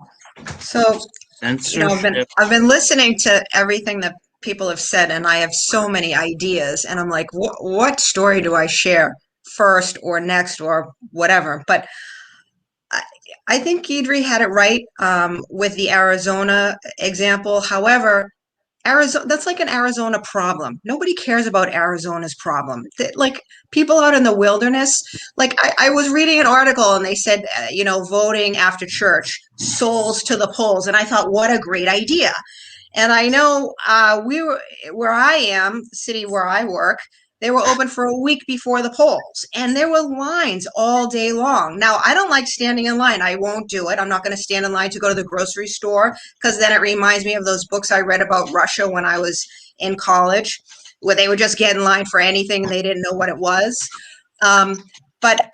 So, I've been listening to everything that people have said, and I have so many ideas, and I'm like, what story do I share first or next or whatever? But I think Guidry had it right with the Arizona example. However, Arizona, that's like an Arizona problem. Nobody cares about Arizona's problem. Like people out in the wilderness, like I was reading an article and they said, voting after church, souls to the polls. And I thought, what a great idea. And I know where I am, the city where I work, they were open for a week before the polls, and there were lines all day long. Now, I don't like standing in line. I won't do it. I'm not going to stand in line to go to the grocery store, because then it reminds me of those books I read about Russia when I was in college, where they would just get in line for anything and they didn't know what it was. But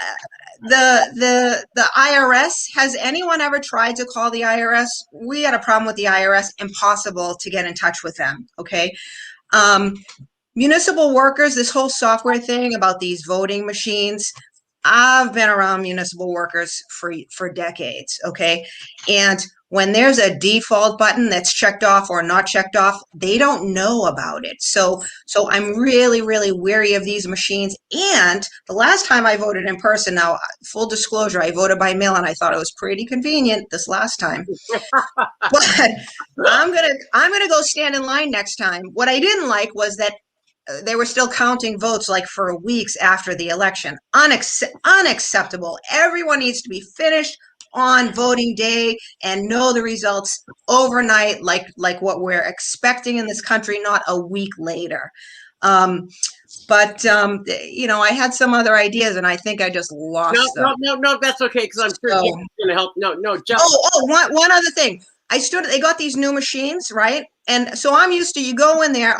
the IRS, has anyone ever tried to call the IRS? We had a problem with the IRS. Impossible to get in touch with them. Okay. Municipal workers, this whole software thing about these voting machines, I've been around municipal workers for decades, okay? And when there's a default button that's checked off or not checked off, they don't know about it. So I'm really, really wary of these machines. And the last time I voted in person, now full disclosure, I voted by mail and I thought it was pretty convenient this last time. But I'm gonna go stand in line next time. What I didn't like was that they were still counting votes like for weeks after the election. Unacceptable. Everyone needs to be finished on voting day and know the results overnight, like what we're expecting in this country, not a week later. But I had some other ideas, and I think I just lost them. No, that's okay, because I'm sure Jeff's going to help. No, Jeff. One other thing. they got these new machines, right? And so I'm used to, you go in there,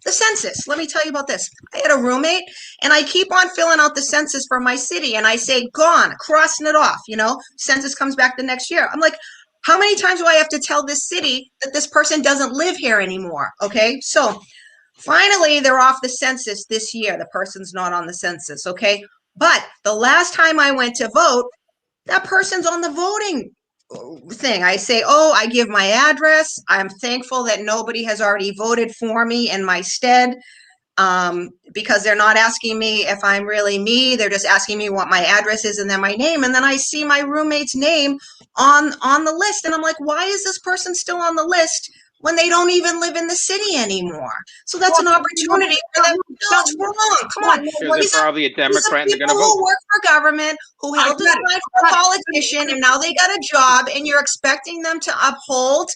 the census. Let me tell you about this. I had a roommate and I keep on filling out the census for my city and I say, gone, crossing it off, census comes back the next year. I'm like, how many times do I have to tell this city that this person doesn't live here anymore? Okay. So finally they're off the census this year. The person's not on the census. Okay. But the last time I went to vote, that person's on the voting thing. I say, I give my address. I'm thankful that nobody has already voted for me in my stead, because they're not asking me if I'm really me. They're just asking me what my address is and then my name. And then I see my roommate's name on the list. And I'm like, why is this person still on the list when they don't even live in the city anymore? So that's an opportunity for them. No, it's wrong. Come on. Because they're probably a Democrat and they're going to People vote. who work for government, who held the line for a politician, and now they got a job, and you're expecting them to uphold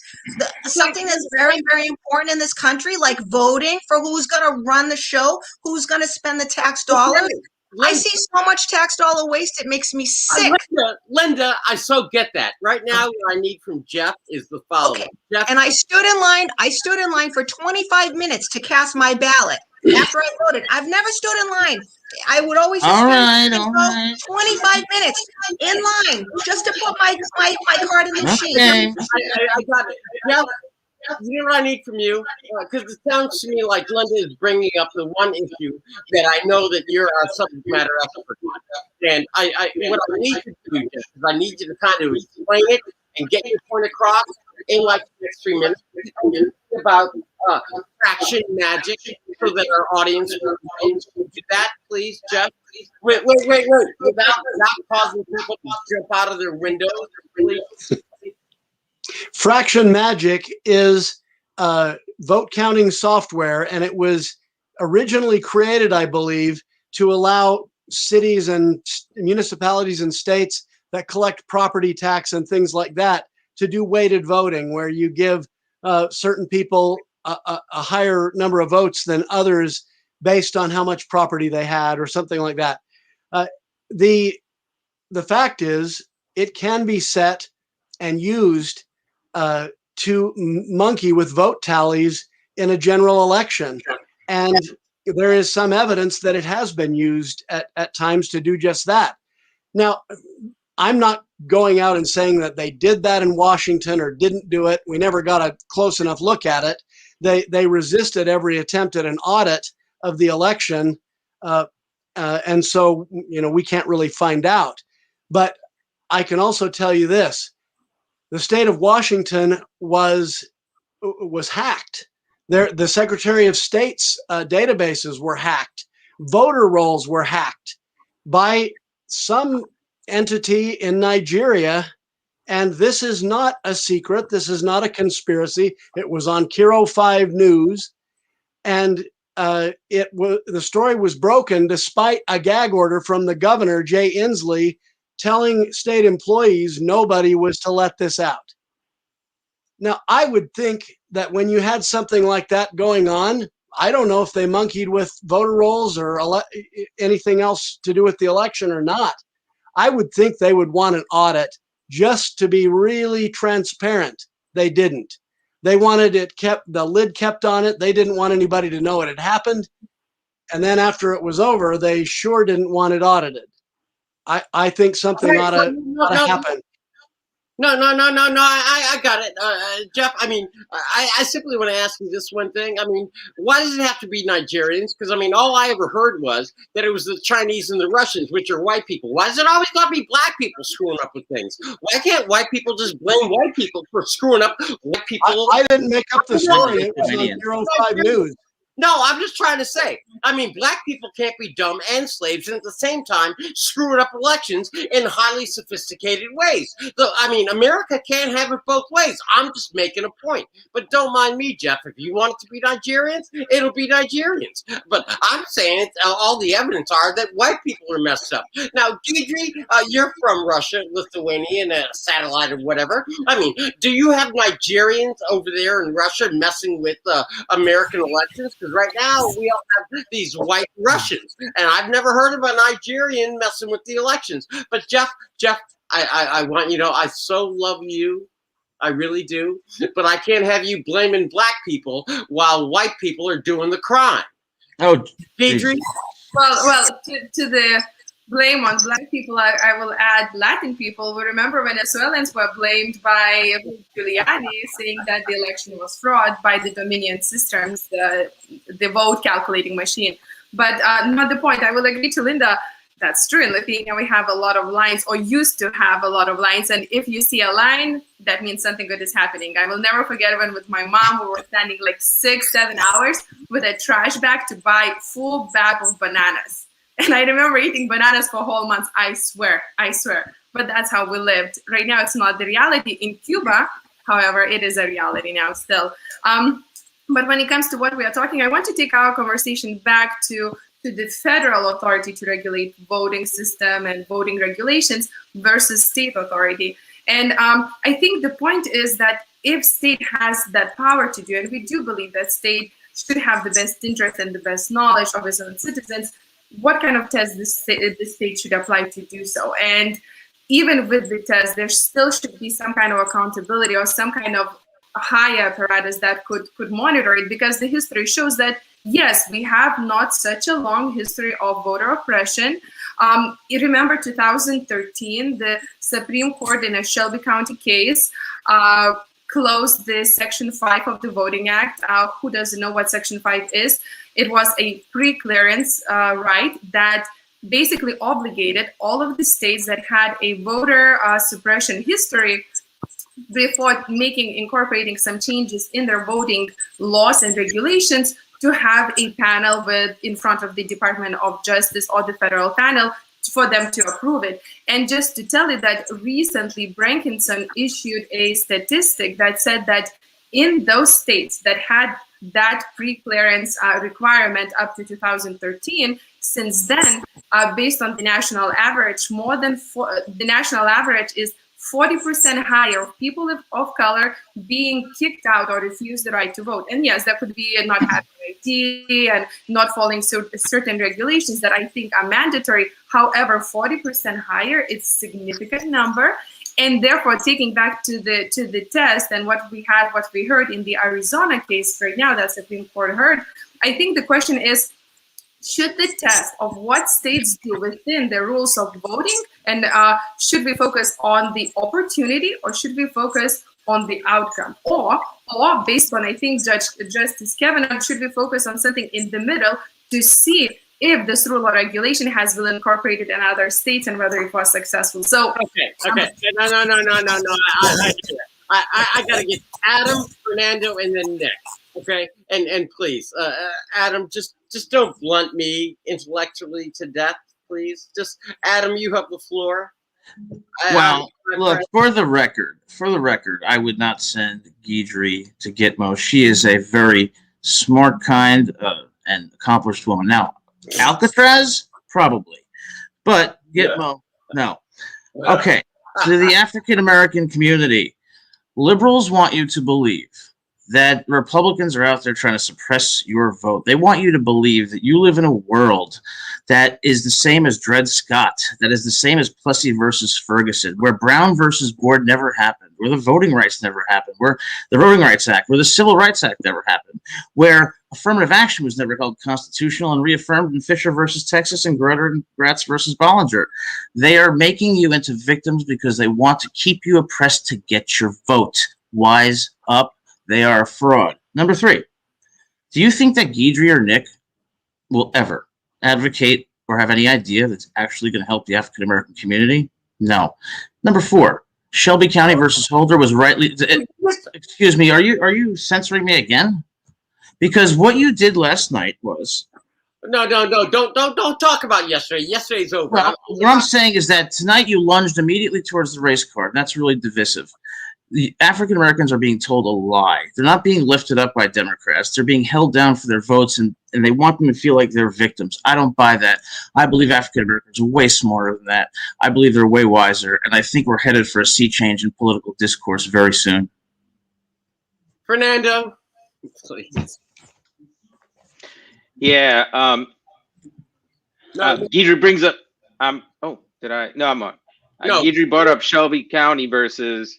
something that's very, very important in this country, like voting for who's going to run the show, who's going to spend the tax dollars. I see so much tax dollar waste, it makes me sick. Linda, I so get that. Right now, what I need from Jeff is the following. Okay. Jeff, and I stood in line for 25 minutes to cast my ballot after I voted. I've never stood in line. I would always just spend 25 minutes in line just to put my card in the machine. I got it. Jeff, you know what I need from you? Because it sounds to me like Linda is bringing up the one issue that I know that you're a subject matter expert on. And what I need you to do, Jeff, is I need you to kind of explain it and get your point across in like the next 3 minutes about fraction magic so that our audience will do that, please, Jeff. Wait. Without causing people to jump out of their windows, please. Fraction magic is vote counting software, and it was originally created, I believe, to allow cities and municipalities and states that collect property tax and things like that to do weighted voting, where you give certain people a higher number of votes than others based on how much property they had or something like that. The fact is, it can be set and used to monkey with vote tallies in a general election. And there is some evidence that it has been used at times to do just that. Now, I'm not going out and saying that they did that in Washington or didn't do it. We never got a close enough look at it. They resisted every attempt at an audit of the election. And so, we can't really find out. But I can also tell you this. The state of Washington was hacked. The Secretary of State's databases were hacked. Voter rolls were hacked by some entity in Nigeria. And this is not a secret. This is not a conspiracy. It was on Kiro 5 News. And the story was broken despite a gag order from the governor, Jay Inslee, telling state employees nobody was to let this out. Now, I would think that when you had something like that going on, I don't know if they monkeyed with voter rolls or anything else to do with the election or not. I would think they would want an audit just to be really transparent. They didn't. They wanted the lid kept on it. They didn't want anybody to know it had happened. And then after it was over, they sure didn't want it audited. I think something ought to happen. No. I got it, Jeff. I mean, I simply want to ask you this one thing. I mean, why does it have to be Nigerians? Because I mean, all I ever heard was that it was the Chinese and the Russians, which are white people. Why does it always got to be black people screwing up with things? Why can't white people just blame white people for screwing up white people? I didn't make up the story. It was on Kiro 5 News. No, I'm just trying to say, I mean, black people can't be dumb and slaves and at the same time screwing up elections in highly sophisticated ways. I mean, America can't have it both ways. I'm just making a point. But don't mind me, Jeff. If you want it to be Nigerians, it'll be Nigerians. But I'm saying all the evidence are that white people are messed up. Now, Deidre, you're from Russia, Lithuania, and a satellite or whatever. I mean, do you have Nigerians over there in Russia messing with American elections? Right now, we all have these white Russians, and I've never heard of a Nigerian messing with the elections. But Jeff, I want you to know I so love you I really do. But I can't have you blaming black people while white people are doing the crime. Oh, Deidre? Well, to the blame on black people, I will add Latin people. We remember Venezuelans were blamed by Giuliani, saying that the election was fraud by the Dominion systems, the vote calculating machine. But not the point. I will agree to Linda. That's true. In Lithuania, we have a lot of lines, or used to have a lot of lines. And if you see a line, that means something good is happening. I will never forget when with my mom, we were standing like 6-7 hours with a trash bag to buy full bag of bananas. And I remember eating bananas for whole months. I swear. But that's how we lived. Right now, it's not the reality. In Cuba, however, it is a reality now still. But when it comes to what we are talking, I want to take our conversation back to the federal authority to regulate voting system and voting regulations versus state authority. And I think the point is that if state has that power to do, and we do believe that state should have the best interest and the best knowledge of its own citizens, what kind of test the state should apply to do so. And even with the test, there still should be some kind of accountability or some kind of higher apparatus that could monitor it, because the history shows that yes, we have not such a long history of voter oppression. You remember 2013, the Supreme Court in a Shelby County case closed the Section 5 of the Voting Act. Who doesn't know what Section 5 is? It was a pre-clearance right that basically obligated all of the states that had a voter suppression history before incorporating some changes in their voting laws and regulations to have a panel in front of the Department of Justice or the federal panel for them to approve it. And just to tell you that recently Brankinson issued a statistic that said that in those states that had that pre-clearance requirement up to 2013, since then, based on the national average, the national average is 40% higher of people of color being kicked out or refused the right to vote. And yes, that could be not having ID and not following certain regulations that I think are mandatory. However, 40% higher, it's a significant number. And therefore, taking back to the test and what we heard in the Arizona case right now that Supreme Court heard, I think the question is, should the test of what states do within the rules of voting, and should we focus on the opportunity or should we focus on the outcome? Or based on, I think, Justice Kavanaugh, should we focus on something in the middle to see if this rule or regulation has been incorporated in other states and whether it was successful? So okay. No. I gotta get Adam, Fernando, and then Nick. Okay, and please, Adam, just don't blunt me intellectually to death, please. Just Adam, you have the floor. Well, look, for the record, I would not send Guidry to Gitmo. She is a very smart, kind, and accomplished woman. Now, Alcatraz, probably, but Gitmo, no. Okay, to the African American community, liberals want you to believe that Republicans are out there trying to suppress your vote. They want you to believe that you live in a world that is the same as Dred Scott, that is the same as Plessy versus Ferguson, where Brown versus Board never happened, where the Voting Rights never happened, where the Voting Rights Act, where the Civil Rights Act never happened, where affirmative action was never held constitutional and reaffirmed in Fisher versus Texas and Gratz versus Bollinger. They are making you into victims because they want to keep you oppressed to get your vote. Wise up. They are a fraud. Number 3, do you think that Guidry or Nick will ever advocate or have any idea that's actually going to help the African American community? No. Number 4, Shelby County versus Holder was rightly. Excuse me, are you censoring me again? Because what you did last night was. No, don't talk about yesterday. Yesterday's over. Well, what I'm saying is that tonight you lunged immediately towards the race card. That's really divisive. The African Americans are being told a lie. They're not being lifted up by Democrats. They're being held down for their votes, and they want them to feel like they're victims. I don't buy that. I believe African Americans are way smarter than that. I believe they're way wiser, and I think we're headed for a sea change in political discourse very soon. Fernando, please. Yeah. Guidry brings up. Did I? No, I'm on. No. Guidry brought up Shelby County versus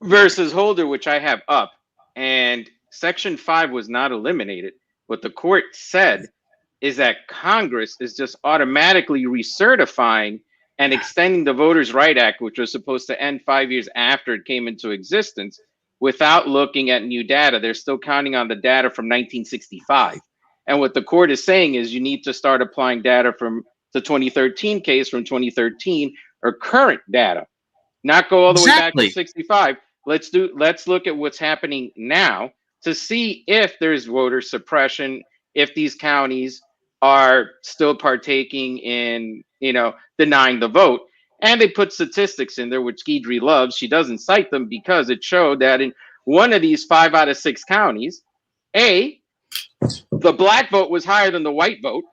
versus Holder, which I have up, and Section 5 was not eliminated. What the court said is that Congress is just automatically recertifying and extending the Voters' Right Act, which was supposed to end 5 years after it came into existence, without looking at new data. They're still counting on the data from 1965. And what the court is saying is you need to start applying data from the 2013 case from 2013 or current data, not go all the way back to 65. Let's look at what's happening now to see if there's voter suppression, if these counties are still partaking in, denying the vote. And they put statistics in there, which Guidry loves. She doesn't cite them because it showed that in one of these 5 out of 6 counties, the black vote was higher than the white vote.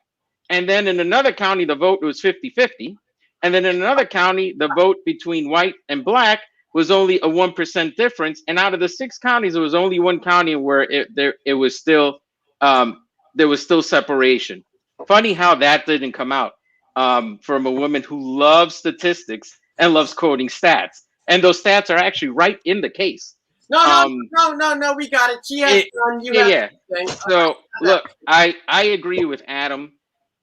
And then in another county, the vote was 50-50. And then in another county, the vote between white and black was only a 1% difference. And out of the 6 counties, there was only one county where it was still there was still separation. Funny how that didn't come out from a woman who loves statistics and loves quoting stats. And those stats are actually right in the case. No, we got it. She has done. Yeah. So look, I agree with Adam.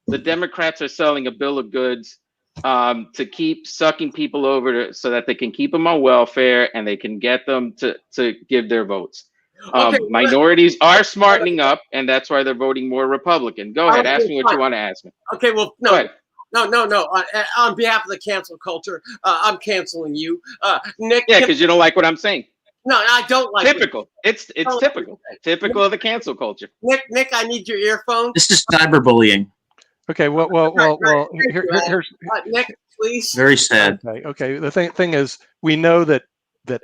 The Democrats are selling a bill of goods to keep sucking people over so that they can keep them on welfare and they can get them to give their votes. Minorities are smartening up, and that's why they're voting more Republican. Go ahead, ask me what you want to ask me. Okay, well, no. On behalf of the cancel culture, I'm canceling you, Nick. Yeah, because you don't like what I'm saying. No, I don't like typical. It's typical. Typical of the cancel culture. Nick, I need your earphones. This is cyberbullying. Okay, well. Here's Nick, please. Very sad. Okay. The thing is, we know that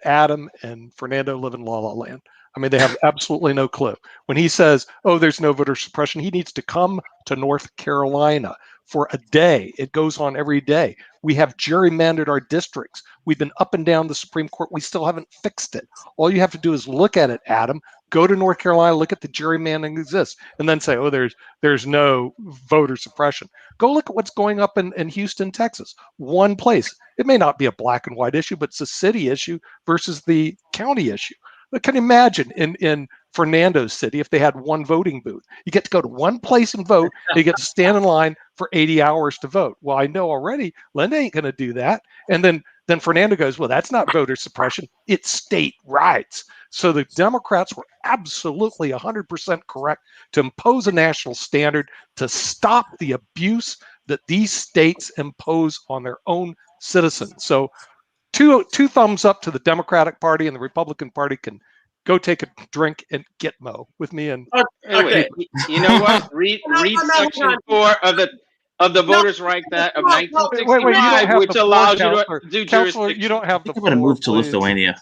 Adam and Fernando live in La La Land. I mean, they have absolutely no clue. When he says, "Oh, there's no voter suppression," he needs to come to North Carolina for a day. It goes on every day. We have gerrymandered our districts. We've been up and down the Supreme Court. We still haven't fixed it. All you have to do is look at it, Adam. Go to North Carolina, look at the gerrymandering exists, and then say, "Oh, there's no voter suppression." Go look at what's going up in Houston, Texas. One place. It may not be a black and white issue, but it's a city issue versus the county issue. I can imagine in Fernando's city, if they had one voting booth, you get to go to one place and vote. You get to stand in line for 80 hours to vote. Well, I know already Linda ain't going to do that. And then Fernando goes, well, that's not voter suppression. It's state rights. So the Democrats were absolutely 100% correct to impose a national standard to stop the abuse that these states impose on their own citizens. So two thumbs up to the Democratic Party, and the Republican Party can go take a drink and Gitmo with me. And okay, you know what? Read Section 4 of the Voters' Right Act of 1965, which allows you to do jurisdiction. You don't have the. I'm going to move to Lithuania.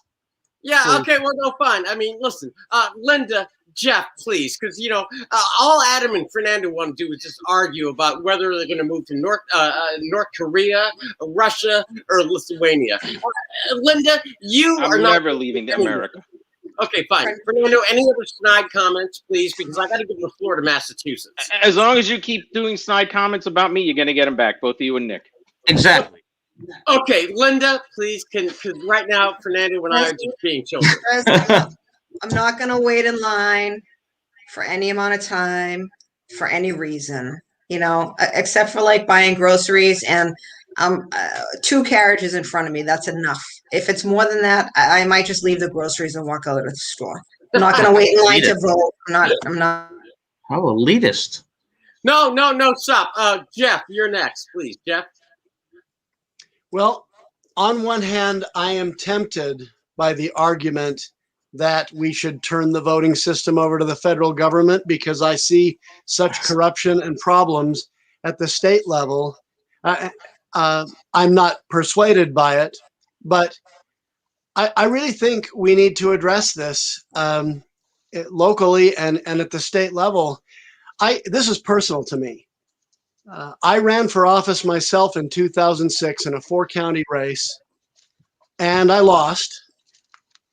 Yeah. Okay. Well, no, fine. I mean, listen, Linda, Jeff, please, because all Adam and Fernando want to do is just argue about whether they're going to move to North Korea, Russia, or Lithuania. Linda, I'm never leaving America. Okay, fine. Fernando, any other snide comments, please? Because I got to give the floor to Massachusetts. As long as you keep doing snide comments about me, you're going to get them back, both of you and Nick. Exactly. Okay, Linda, please, because right now Fernando and I are just being children. I'm not going to wait in line for any amount of time for any reason, except for like buying groceries and 2 carriages in front of me. That's enough. If it's more than that, I might just leave the groceries and walk out of the store. I'm not going to wait in line to vote. I'm not. How elitist. No, stop. Jeff, you're next, please. Jeff. Well, on one hand, I am tempted by the argument that we should turn the voting system over to the federal government because I see such corruption and problems at the state level. I'm not persuaded by it, but I really think we need to address this locally and at the state level. This is personal to me. I ran for office myself in 2006 in a 4-county race, and I lost.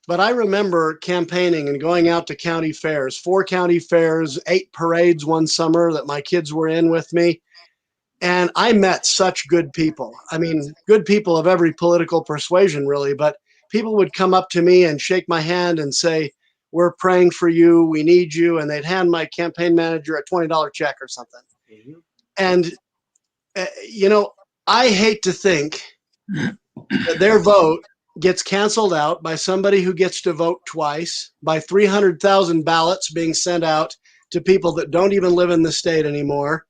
But I remember campaigning and going out to county fairs, 4 county fairs, 8 parades one summer that my kids were in with me. And I met such good people. I mean, good people of every political persuasion, really, but people would come up to me and shake my hand and say, "We're praying for you. We need you." And they'd hand my campaign manager a $20 check or something. Mm-hmm. And, I hate to think that their vote gets canceled out by somebody who gets to vote twice, by 300,000 ballots being sent out to people that don't even live in the state anymore.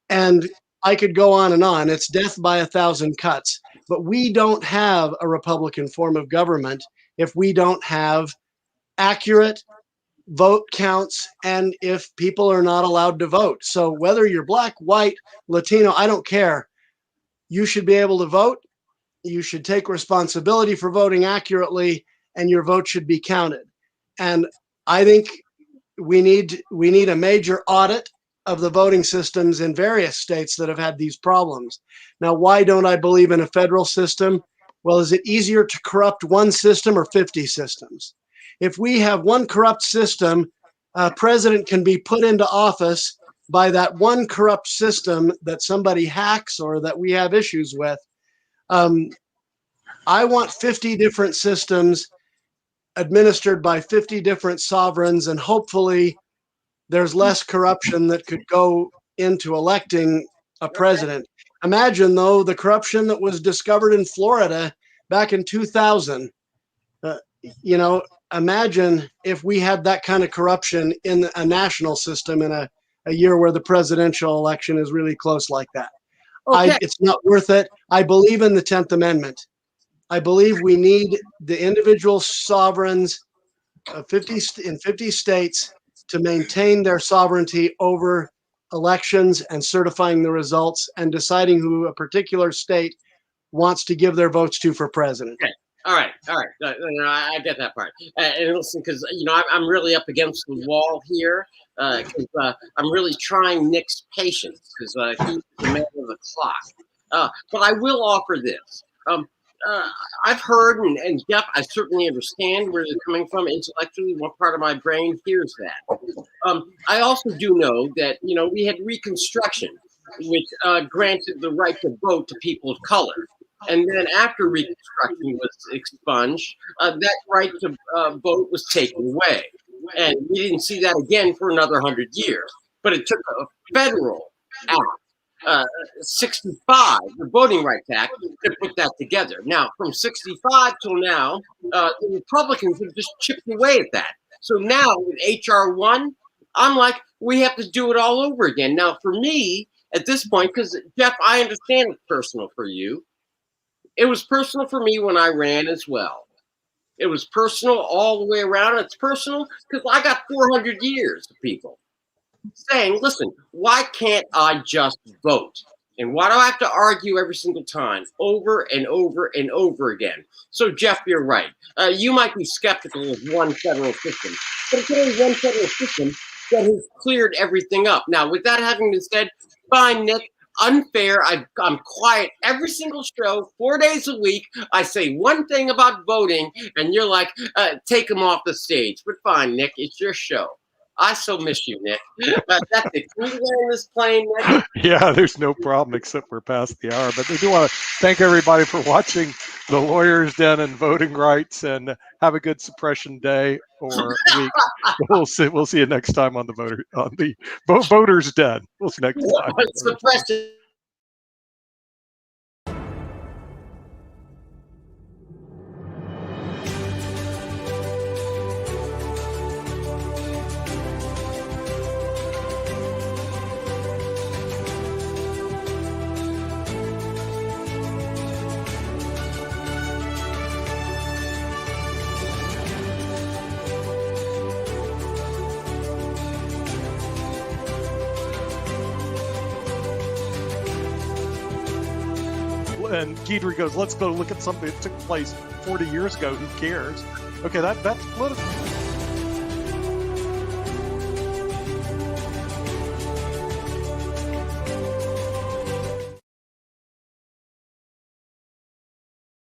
And I could go on and on. It's death by 1,000 cuts. But we don't have a Republican form of government if we don't have accurate vote counts and if people are not allowed to vote. So whether you're black, white, Latino, I don't care. You should be able to vote. You should take responsibility for voting accurately, and your vote should be counted. And I think we need a major audit of the voting systems in various states that have had these problems. Now, why don't I believe in a federal system? Well, is it easier to corrupt one system or 50 systems? If we have one corrupt system, a president can be put into office by that one corrupt system that somebody hacks or that we have issues with. I want 50 different systems administered by 50 different sovereigns, and hopefully there's less corruption that could go into electing a president. Imagine, though, the corruption that was discovered in Florida back in 2000. Imagine if we had that kind of corruption in a national system in a year where the presidential election is really close like that. Okay. It's not worth it. I believe in the 10th Amendment. I believe we need the individual sovereigns in 50 states to maintain their sovereignty over elections and certifying the results and deciding who a particular state wants to give their votes to for president. Okay. All right. I get that part. And listen, because I'm really up against the wall here. Because I'm really trying Nick's patience because he's the man of the clock. But I will offer this. I've heard, and Jeff, I certainly understand where they're coming from intellectually. One part of my brain hears that. I also do know that, we had Reconstruction, which granted the right to vote to people of color. And then after Reconstruction was expunged, that right to vote was taken away. And we didn't see that again for another 100 years. But it took a federal act, 65, the Voting Rights Act, to put that together. Now, from 65 till now, the Republicans have just chipped away at that. So now with H.R. 1, I'm like, we have to do it all over again. Now, for me, at this point, because, Jeff, I understand it's personal for you. It was personal for me when I ran as well. It was personal all the way around. It's personal because I got 400 years of people saying, listen, why can't I just vote? And why do I have to argue every single time over and over and over again? So, Jeff, you're right. You might be skeptical of one federal system, but it's only one federal system that has cleared everything up. Now, with that having been said, fine, Nick. Unfair. I'm quiet every single show, 4 days a week. I say one thing about voting, and you're like, take him off the stage. But fine, Nick, it's your show. I so miss you, Nick. That's it. Can we land this plane, Nick? Yeah, there's no problem except we're past the hour. But I do want to thank everybody for watching The Lawyer's Den and Voting Rights, and have a good suppression day or week. We'll see you next time on the Voter's Den. We'll see you next time. Suppression. And Keidre goes, let's go look at something that took place 40 years ago. Who cares? Okay, that's political.